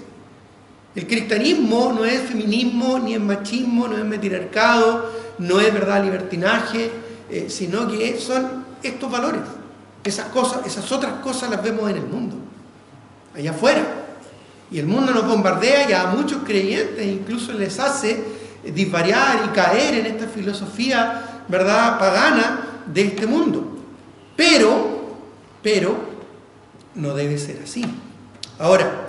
El cristianismo no es feminismo, ni es machismo, no es matriarcado, no es, ¿verdad?, libertinaje, sino que son estos valores. Esas cosas, esas otras cosas las vemos en el mundo, allá afuera. Y el mundo nos bombardea y a muchos creyentes incluso les hace disvariar y caer en esta filosofía, ¿verdad?, pagana de este mundo. Pero no debe ser así. Ahora,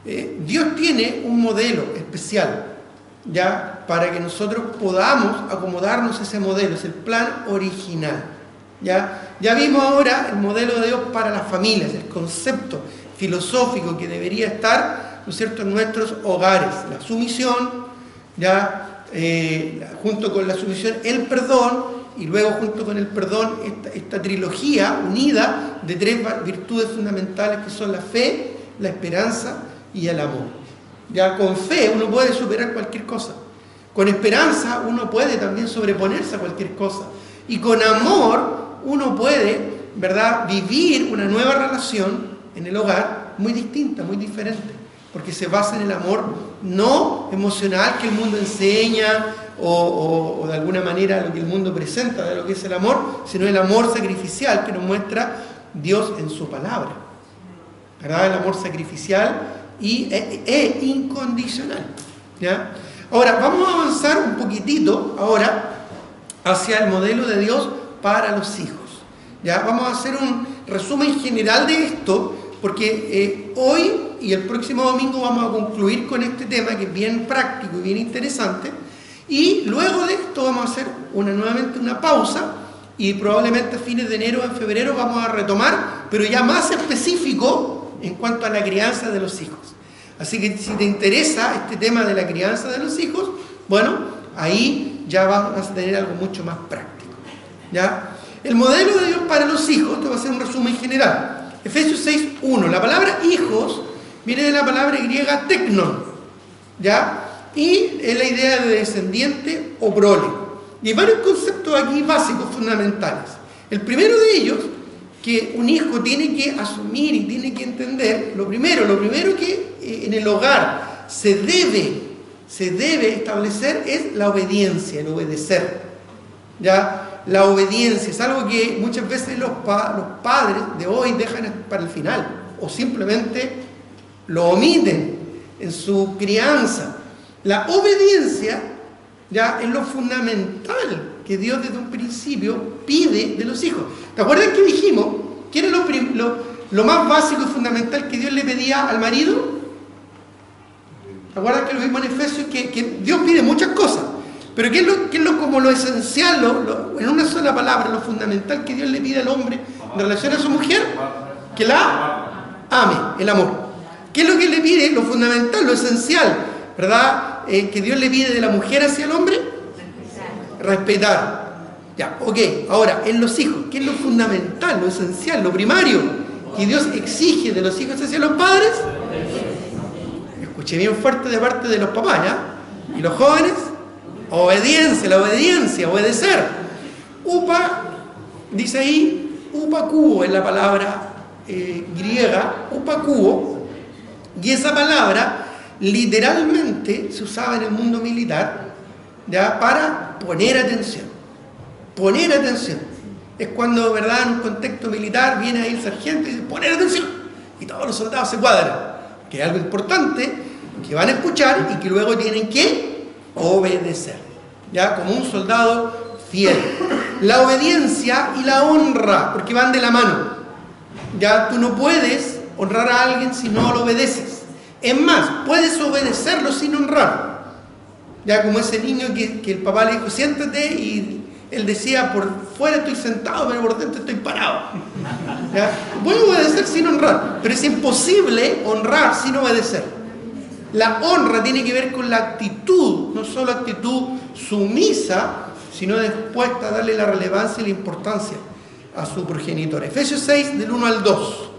Dios tiene un modelo especial, ¿ya?, para que nosotros podamos acomodarnos a ese modelo. Es el plan original, ¿ya? Ya vimos ahora el modelo de Dios para las familias, el concepto filosófico que debería estar, ¿no es cierto?, en nuestros hogares. La sumisión, ¿ya?, junto con la sumisión el perdón, y luego junto con el perdón esta trilogía unida de tres virtudes fundamentales que son la fe, la esperanza y el amor. Ya con fe uno puede superar cualquier cosa. Con esperanza uno puede también sobreponerse a cualquier cosa. Y con amor uno puede, ¿verdad?, vivir una nueva relación en el hogar muy distinta, muy diferente. Porque se basa en el amor no emocional que el mundo enseña o de alguna manera lo que el mundo presenta de lo que es el amor, sino el amor sacrificial que nos muestra Dios en su palabra, ¿verdad? El amor sacrificial e incondicional, ¿ya? Ahora, vamos a avanzar un poquitito ahora hacia el modelo de Dios para los hijos, ¿ya? Vamos a hacer un resumen general de esto, porque hoy y el próximo domingo vamos a concluir con este tema que es bien práctico y bien interesante, y luego de esto vamos a hacer nuevamente una pausa y probablemente a fines de enero o en febrero vamos a retomar, pero ya más específico en cuanto a la crianza de los hijos. Así que si te interesa este tema de la crianza de los hijos, bueno, ahí ya vas a tener algo mucho más práctico, ¿ya? El modelo de Dios para los hijos, te voy a hacer un resumen general. Efesios 6:1, la palabra hijos viene de la palabra griega teknon, ¿ya? Y es la idea de descendiente o prole. Y hay varios conceptos aquí básicos, fundamentales. El primero de ellos, que un hijo tiene que asumir y tiene que entender, lo primero que en el hogar se debe establecer es la obediencia, el obedecer, ¿ya? La obediencia es algo que muchas veces los padres de hoy dejan para el final, o simplemente lo omiten en su crianza. La obediencia, ya, es lo fundamental que Dios desde un principio pide de los hijos. ¿Te acuerdas que dijimos que era lo más básico y fundamental que Dios le pedía al marido? Recuerda que lo vimos en Efesios, que Dios pide muchas cosas. Pero ¿qué es lo como lo esencial, en una sola palabra, lo fundamental que Dios le pide al hombre en relación a su mujer? Que la ame, el amor. ¿Qué es lo que le pide? Lo fundamental, lo esencial, ¿verdad? Que Dios le pide de la mujer hacia el hombre. Respetar. Ya, ok. Ahora, en los hijos, ¿qué es lo fundamental, lo esencial, lo primario que Dios exige de los hijos hacia los padres? Escuché bien fuerte de parte de los papás, ¿ya? ¿Y los jóvenes? Obediencia, la obediencia, obedecer. Upa, dice ahí, upakuo es la palabra griega, upakuo, y esa palabra literalmente se usaba en el mundo militar, ¿ya? Para poner atención. Poner atención. Es cuando, ¿verdad?, en un contexto militar viene ahí el sargento y dice, poner atención. Y todos los soldados se cuadran. Que es algo importante que van a escuchar y que luego tienen que obedecer. Ya, como un soldado fiel. La obediencia y la honra, porque van de la mano. Ya, tú no puedes honrar a alguien si no lo obedeces. Es más, puedes obedecerlo sin honrar. Ya, como ese niño que el papá le dijo, siéntate, y él decía, por fuera estoy sentado, pero por dentro estoy parado. ¿Ya? Puedo obedecer sin honrar, pero es imposible honrar sin obedecer. La honra tiene que ver con la actitud, no solo actitud sumisa, sino dispuesta a darle la relevancia y la importancia a su progenitor. Efesios 6, del 1 al 2.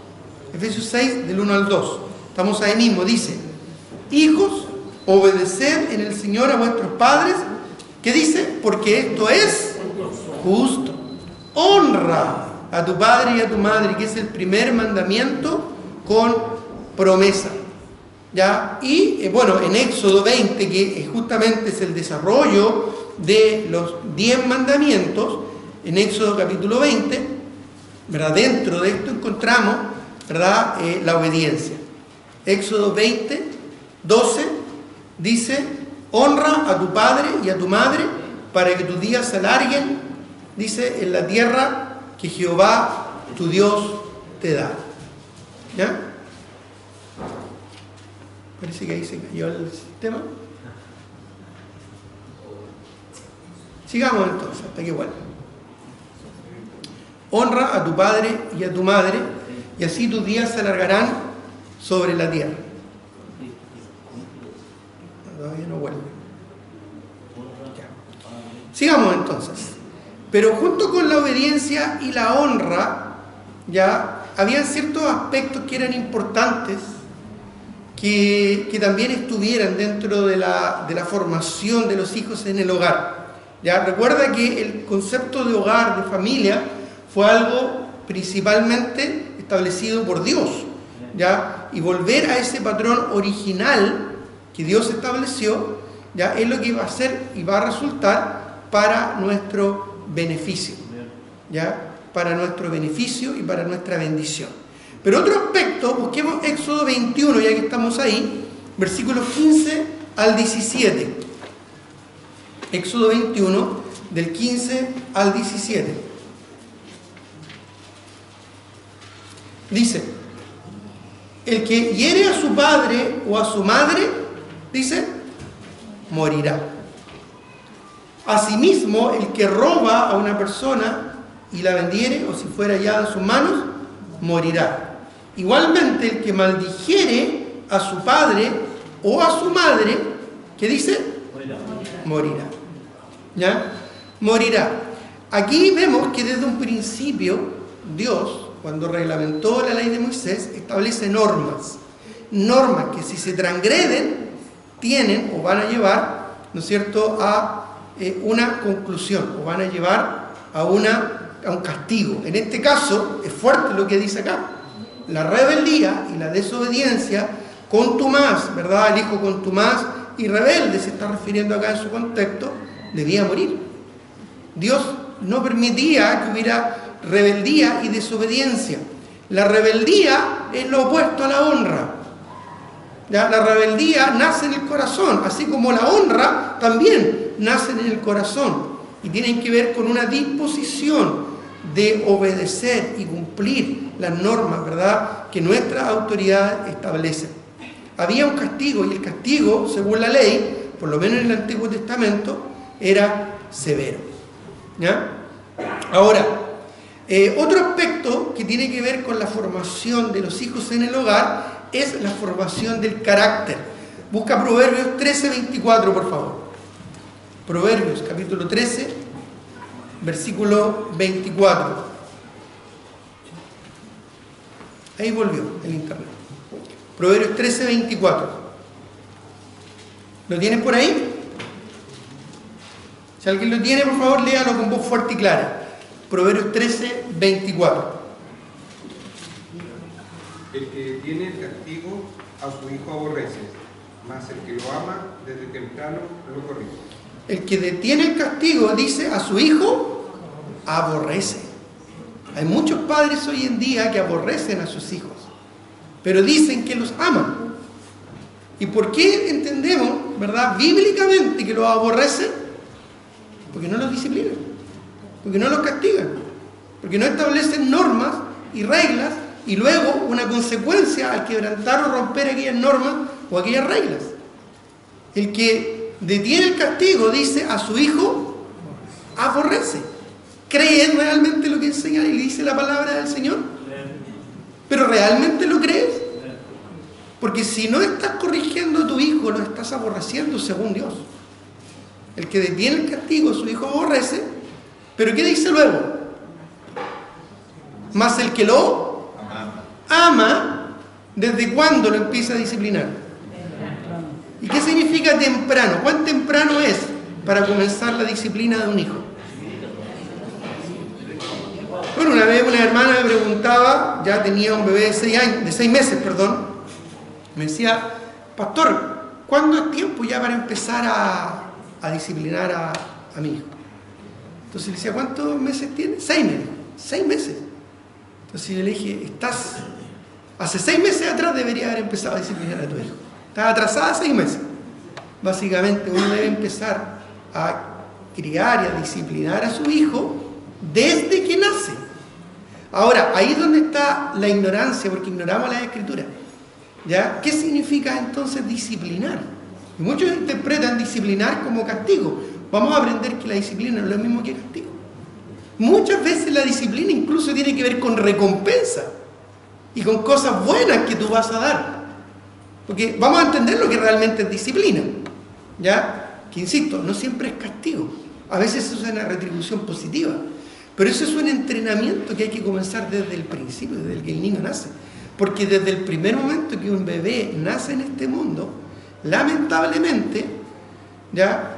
Efesios 6, del 1 al 2. Estamos ahí mismo, dice, hijos, obedeced en el Señor a vuestros padres. ¿Qué dice? Porque esto es justo. Honra a tu padre y a tu madre, que es el primer mandamiento con promesa. ¿Ya? Y bueno, en Éxodo 20, que justamente es el desarrollo de los 10 mandamientos, en Éxodo capítulo 20, ¿verdad? Dentro de esto encontramos, ¿verdad?, la obediencia. Éxodo 20, 12, dice, honra a tu padre y a tu madre para que tus días se alarguen, dice, en la tierra que Jehová tu Dios te da. ¿Ya? Parece que ahí se cayó el sistema. Sigamos entonces, hasta que vuelva. Honra a tu padre y a tu madre, y así tus días se alargarán sobre la tierra. Todavía no vuelve. Ya. Sigamos entonces. Pero junto con la obediencia y la honra, ya habían ciertos aspectos que eran importantes que también estuvieran dentro de la formación de los hijos en el hogar. Ya, recuerda que el concepto de hogar, de familia, fue algo principalmente establecido por Dios, ¿ya? Y volver a ese patrón original que Dios estableció, ¿ya?, es lo que va a hacer y va a resultar para nuestro beneficio, ¿ya? Para nuestro beneficio y para nuestra bendición. Pero otro aspecto, busquemos Éxodo 21, ya que estamos ahí, versículos 15 al 17. Éxodo 21, del 15 al 17. Dice, el que hiere a su padre o a su madre, dice, morirá. Asimismo, el que roba a una persona y la vendiere, o si fuera hallada en sus manos, morirá. Igualmente, el que maldijere a su padre o a su madre, ¿qué dice? Morirá. ¿Ya? Morirá. Aquí vemos que desde un principio Dios, cuando reglamentó la ley de Moisés, establece normas. Normas que si se transgreden, tienen o van a llevar, ¿no es cierto?, a una conclusión, o van a llevar a un castigo. En este caso, es fuerte lo que dice acá. La rebeldía y la desobediencia, contumaz, ¿verdad? El hijo contumaz y rebelde, se está refiriendo acá en su contexto, debía morir. Dios no permitía que hubiera rebeldía y desobediencia. La rebeldía es lo opuesto a la honra. ¿Ya? La rebeldía nace en el corazón, así como la honra también nace en el corazón. Y tienen que ver con una disposición de obedecer y cumplir las normas, ¿verdad?, que nuestras autoridades establecen. había un castigo, y el castigo, según la ley, por lo menos en el Antiguo Testamento, era severo. ¿Ya? Ahora, otro aspecto que tiene que ver con la formación de los hijos en el hogar es la formación del carácter. Busca Proverbios 13:24, por favor. Proverbios, capítulo 13, versículo 24. Ahí volvió el internet. Proverbios 13:24. ¿Lo tienes por ahí? Si alguien lo tiene, por favor, léalo con voz fuerte y clara. Proverbios 13:24. El que tiene el castigo a su hijo aborrece, mas el que lo ama desde temprano lo corrige. El que detiene el castigo, dice, a su hijo aborrece. Hay muchos padres hoy en día que aborrecen a sus hijos, pero dicen que los aman. ¿Y por qué entendemos, verdad, bíblicamente que los aborrecen? Porque no los disciplinan, porque no los castigan, porque no establecen normas y reglas y luego una consecuencia al quebrantar o romper aquellas normas o aquellas reglas. El que detiene el castigo, dice, a su hijo aborrece. ¿Crees realmente lo que enseña y dice la palabra del Señor? ¿Pero realmente lo crees? Porque si no estás corrigiendo a tu hijo, lo estás aborreciendo según Dios. El que detiene el castigo, su hijo aborrece. ¿Pero qué dice luego? Más el que lo ama, ¿desde cuándo lo empieza a disciplinar? ¿Y qué significa temprano? ¿Cuán temprano es para comenzar la disciplina de un hijo? Bueno, una vez una hermana me preguntaba, ya tenía un bebé de 6 meses, me decía, pastor, ¿cuándo es tiempo ya para empezar a disciplinar a mi hijo? Entonces le decía, ¿cuántos meses tiene? 6 meses. 6 meses. Entonces yo le dije, hace 6 meses atrás debería haber empezado a disciplinar a tu hijo. Estás atrasada 6 meses. Básicamente uno debe empezar a criar y a disciplinar a su hijo desde que nace. Ahora, ahí es donde está la ignorancia, porque ignoramos las escrituras. ¿Ya? ¿Qué significa entonces disciplinar? Y muchos interpretan disciplinar como castigo. Vamos a aprender que la disciplina no es lo mismo que castigo. Muchas veces la disciplina incluso tiene que ver con recompensa y con cosas buenas que tú vas a dar. Porque vamos a entender lo que realmente es disciplina. ¿Ya? Que insisto, no siempre es castigo. A veces es una retribución positiva. Pero eso es un entrenamiento que hay que comenzar desde el principio, desde el que el niño nace. Porque desde el primer momento que un bebé nace en este mundo, lamentablemente, ya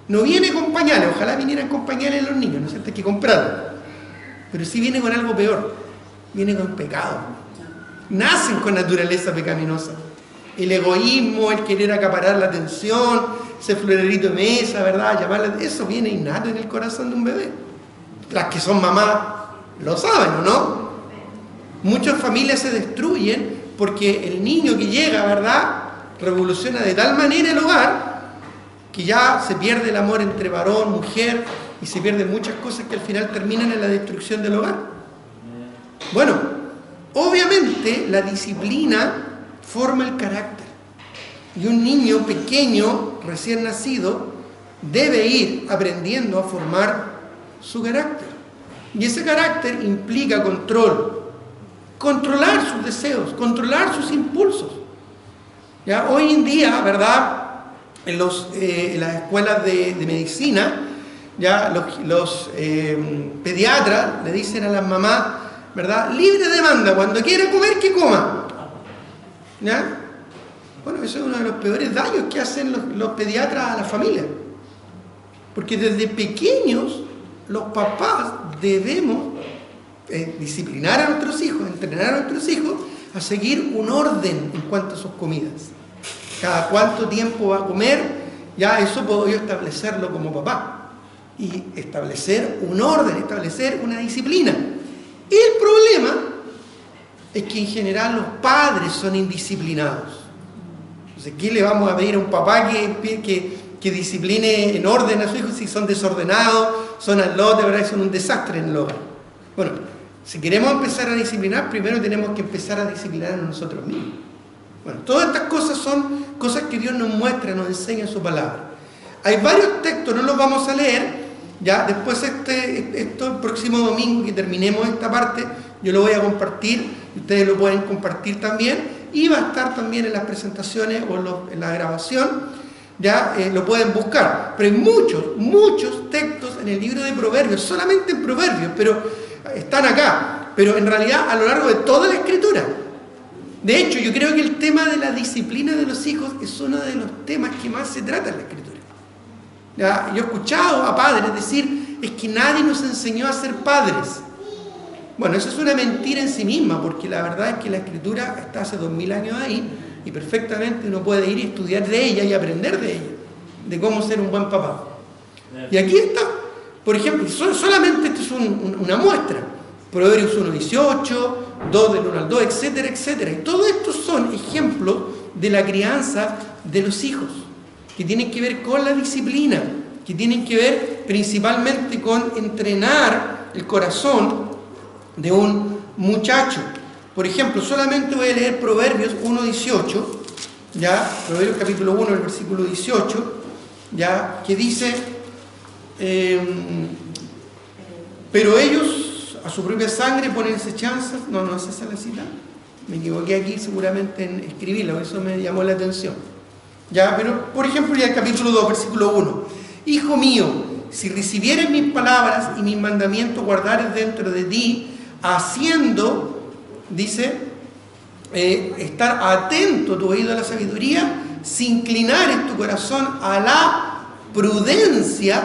no viene con pañales. Ojalá vinieran con pañales los niños, ¿no es cierto? Hay que comprarlos. Pero sí viene con algo peor. Viene con pecado. Nacen con naturaleza pecaminosa. El egoísmo, el querer acaparar la atención, ese florerito de mesa, ¿verdad? Eso viene innato en el corazón de un bebé. Las que son mamás lo saben, ¿o no? Muchas familias se destruyen porque el niño que llega, ¿verdad?, revoluciona de tal manera el hogar que ya se pierde el amor entre varón, mujer, y se pierden muchas cosas que al final terminan en la destrucción del hogar. Bueno, obviamente la disciplina forma el carácter. Y un niño pequeño, recién nacido, debe ir aprendiendo a formar su carácter. Y ese carácter implica controlar sus deseos, controlar sus impulsos. ¿Ya? Hoy en día, ¿verdad?, en las escuelas de medicina, ya los pediatras le dicen a las mamás, ¿verdad?, libre demanda, cuando quiera comer, que coma. ¿Ya? Bueno, eso es uno de los peores daños que hacen los pediatras a la familia. Porque desde pequeños los papás debemos disciplinar a nuestros hijos, entrenar a nuestros hijos a seguir un orden en cuanto a sus comidas. Cada cuánto tiempo va a comer, ya eso puedo yo establecerlo como papá. Y establecer un orden, establecer una disciplina. El problema es que en general los padres son indisciplinados. Entonces, ¿qué le vamos a pedir a un papá que discipline en orden a sus hijos si son desordenados, son al lote, ¿verdad?, y son un desastre en el hogar? Bueno, si queremos empezar a disciplinar, primero tenemos que empezar a disciplinar a nosotros mismos. Bueno, todas estas cosas son cosas que Dios nos muestra, nos enseña en su palabra. Hay varios textos, no los vamos a leer, ya después el próximo domingo que terminemos esta parte, yo lo voy a compartir, ustedes lo pueden compartir también, y va a estar también en las presentaciones o en la grabación, ya lo pueden buscar. Pero hay muchos textos en el libro de Proverbios, solamente en Proverbios, pero están acá, pero en realidad a lo largo de toda la Escritura. De hecho, yo creo que el tema de la disciplina de los hijos es uno de los temas que más se trata en la Escritura. ¿Ya? Yo he escuchado a padres decir, es que nadie nos enseñó a ser padres. Bueno, eso es una mentira en sí misma, porque la verdad es que la Escritura está hace 2000 años ahí, y perfectamente uno puede ir y estudiar de ella y aprender de ella, de cómo ser un buen papá. Y aquí está, por ejemplo, solamente esto es una muestra. Proverbios 1:18, 2 del 1 al 2, etcétera, etcétera. Y todo esto son ejemplos de la crianza de los hijos, que tienen que ver con la disciplina, que tienen que ver principalmente con entrenar el corazón de un muchacho. Por ejemplo, solamente voy a leer Proverbios 1:18, ya, Proverbios capítulo 1, el versículo 18, ya, que dice, pero ellos a su propia sangre ponen acechanzas. No es esa la cita, me equivoqué aquí seguramente en escribirla, eso me llamó la atención. Ya, pero por ejemplo ya el capítulo 2, versículo 1, hijo mío, si recibieres mis palabras y mis mandamientos guardares dentro de ti, haciendo, dice, estar atento tu oído a la sabiduría, si inclinares tu corazón a la prudencia,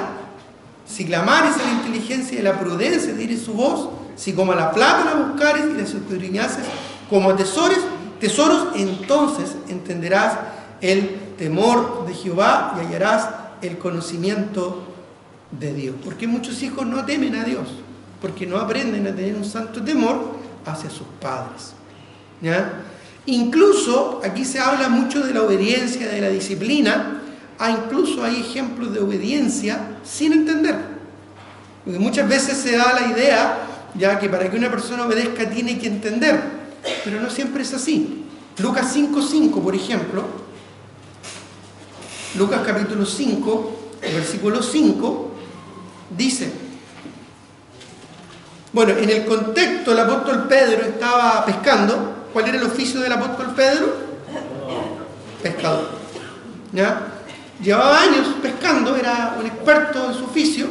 si clamares a la inteligencia y a la prudencia, dires su voz, si como a la plata la buscares y la escudriñases como a tesoros, entonces entenderás el temor de Jehová y hallarás el conocimiento de Dios. Porque muchos hijos no temen a Dios, porque no aprenden a tener un santo temor hacia sus padres. ¿Ya? Incluso aquí se habla mucho de la obediencia, de la disciplina. Incluso hay ejemplos de obediencia sin entender. Porque muchas veces se da la idea, ya que para que una persona obedezca tiene que entender, pero no siempre es así. Lucas 5:5, por ejemplo, Lucas capítulo 5, versículo 5, dice, bueno, en el contexto el apóstol Pedro estaba pescando. ¿Cuál era el oficio del apóstol Pedro? Pescador. ¿Ya? Llevaba años pescando, era un experto en su oficio,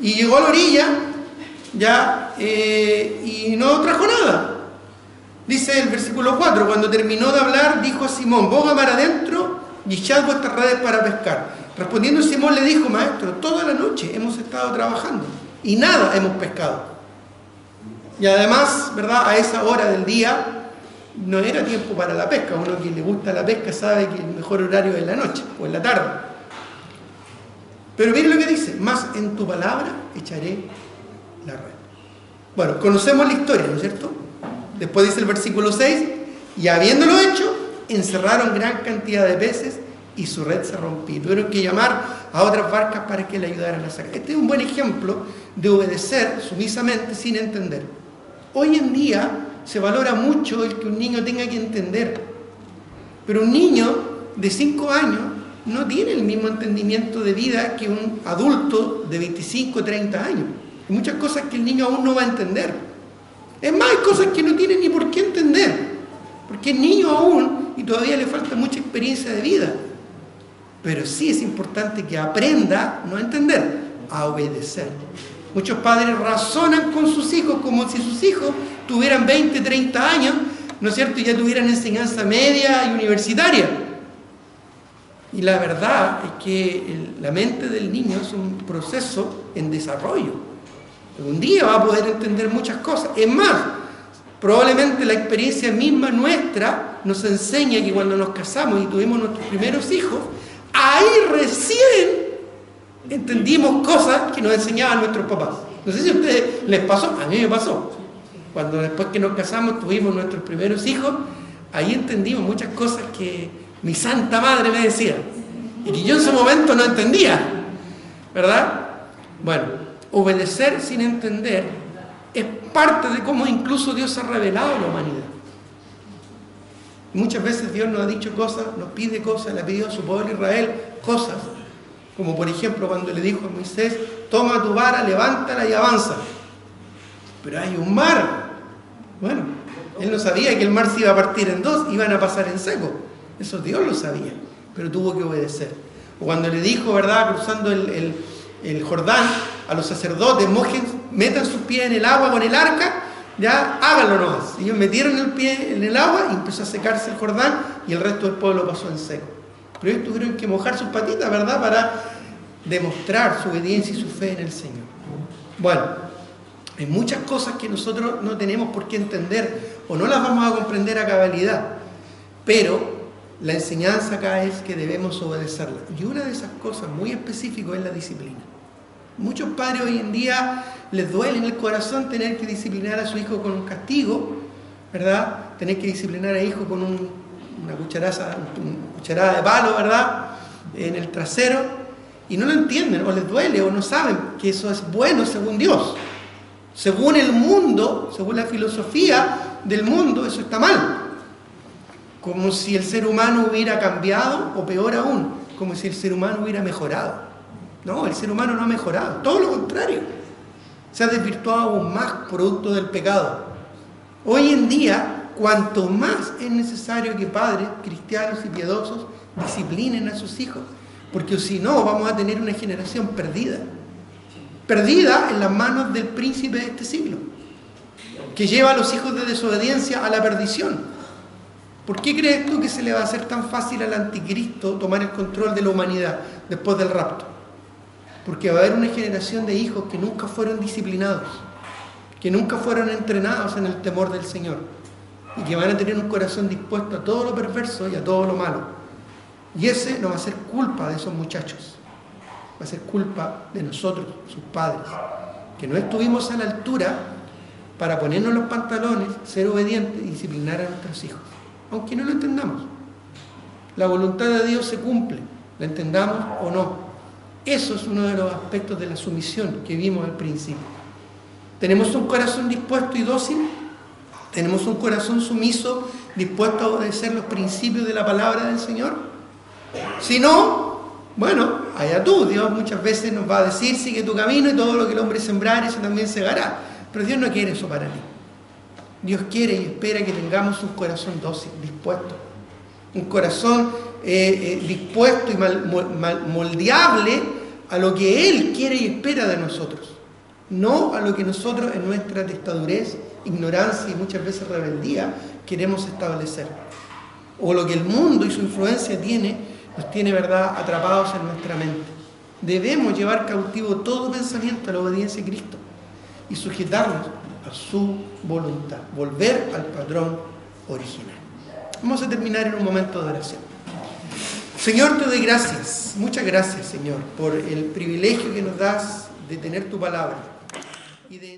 y llegó a la orilla, ya, y no trajo nada. Dice el versículo 4, cuando terminó de hablar, dijo a Simón, boga mar adentro y echad vuestras redes para pescar. Respondiendo Simón le dijo, maestro, toda la noche hemos estado trabajando y nada hemos pescado. Y además, ¿verdad?, a esa hora del día no era tiempo para la pesca. Uno que le gusta la pesca sabe que el mejor horario es la noche o en la tarde. Pero miren lo que dice, más en tu palabra echaré la red. Bueno, conocemos la historia, ¿no es cierto? Después dice el versículo 6, y habiéndolo hecho, encerraron gran cantidad de peces y su red se rompió. Tuvieron que llamar a otras barcas para que le ayudaran a sacar. Este es un buen ejemplo de obedecer sumisamente sin entender. Hoy en día se valora mucho el que un niño tenga que entender, pero un niño de 5 años no tiene el mismo entendimiento de vida que un adulto de 25 o 30 años. Hay muchas cosas que el niño aún no va a entender. Es más, hay cosas que no tiene ni por qué entender, porque es niño aún y todavía le falta mucha experiencia de vida. Pero sí es importante que aprenda, no a entender, a obedecer. Muchos padres razonan con sus hijos como si sus hijos tuvieran 20, 30 años, ¿no es cierto?, y ya tuvieran enseñanza media y universitaria. Y la verdad es que la mente del niño es un proceso en desarrollo. Un día va a poder entender muchas cosas. Es más, probablemente la experiencia misma nuestra nos enseña que cuando nos casamos y tuvimos nuestros primeros hijos, ahí recién entendimos cosas que nos enseñaban nuestros papás. No sé si a ustedes les pasó, a mí me pasó. Cuando después que nos casamos tuvimos nuestros primeros hijos, ahí entendimos muchas cosas que mi santa madre me decía y que yo en ese momento no entendía, ¿verdad? Bueno, obedecer sin entender es parte de cómo incluso Dios ha revelado a la humanidad. Muchas veces Dios nos ha dicho cosas, nos pide cosas, le ha pedido a su pueblo Israel cosas. Como por ejemplo cuando le dijo a Moisés, toma tu vara, levántala y avanza. Pero hay un mar. Bueno, él no sabía que el mar se iba a partir en dos, iban a pasar en seco. Eso Dios lo sabía, pero tuvo que obedecer. O cuando le dijo, ¿verdad?, cruzando el Jordán, a los sacerdotes, metan sus pies en el agua con el arca, ya háganlo nomás. Ellos metieron el pie en el agua y empezó a secarse el Jordán y el resto del pueblo pasó en seco. Pero ellos tuvieron que mojar sus patitas, ¿verdad?, para demostrar su obediencia y su fe en el Señor. Bueno, hay muchas cosas que nosotros no tenemos por qué entender o no las vamos a comprender a cabalidad, pero la enseñanza acá es que debemos obedecerla. Y una de esas cosas muy específicas es la disciplina. Muchos padres hoy en día les duele en el corazón tener que disciplinar a su hijo con un castigo, ¿verdad? Tener que disciplinar a hijo con una cucharada de palo, ¿verdad?, en el trasero, y no lo entienden, o les duele, o no saben que eso es bueno según Dios. Según el mundo, según la filosofía del mundo, eso está mal. Como si el ser humano hubiera cambiado, o peor aún, como si el ser humano hubiera mejorado. No, el ser humano no ha mejorado, todo lo contrario. Se ha desvirtuado aún más producto del pecado. Hoy en día, cuanto más es necesario que padres cristianos y piadosos disciplinen a sus hijos, porque si no vamos a tener una generación perdida en las manos del príncipe de este siglo, que lleva a los hijos de desobediencia a la perdición. ¿Por qué crees tú que se le va a hacer tan fácil al anticristo tomar el control de la humanidad después del rapto? Porque va a haber una generación de hijos que nunca fueron disciplinados, que nunca fueron entrenados en el temor del Señor, y que van a tener un corazón dispuesto a todo lo perverso y a todo lo malo. Y ese no va a ser culpa de esos muchachos, va a ser culpa de nosotros, sus padres, que no estuvimos a la altura para ponernos los pantalones, ser obedientes y disciplinar a nuestros hijos, aunque no lo entendamos. La voluntad de Dios se cumple, la entendamos o no. Eso es uno de los aspectos de la sumisión que vimos al principio. ¿Tenemos un corazón dispuesto y dócil? ¿Tenemos un corazón sumiso, dispuesto a obedecer los principios de la palabra del Señor? Si no, bueno, allá tú. Dios muchas veces nos va a decir, sigue tu camino y todo lo que el hombre sembrare, eso también segará. Pero Dios no quiere eso para ti. Dios quiere y espera que tengamos un corazón dócil, dispuesto. Un corazón dispuesto y moldeable a lo que Él quiere y espera de nosotros. No a lo que nosotros en nuestra testadurez, ignorancia y muchas veces rebeldía queremos establecer. O lo que el mundo y su influencia nos tiene, ¿verdad?, atrapados en nuestra mente. Debemos llevar cautivo todo pensamiento a la obediencia a Cristo y sujetarnos a su voluntad, volver al patrón original. Vamos a terminar en un momento de oración. Señor, te doy gracias, muchas gracias, Señor, por el privilegio que nos das de tener tu palabra y de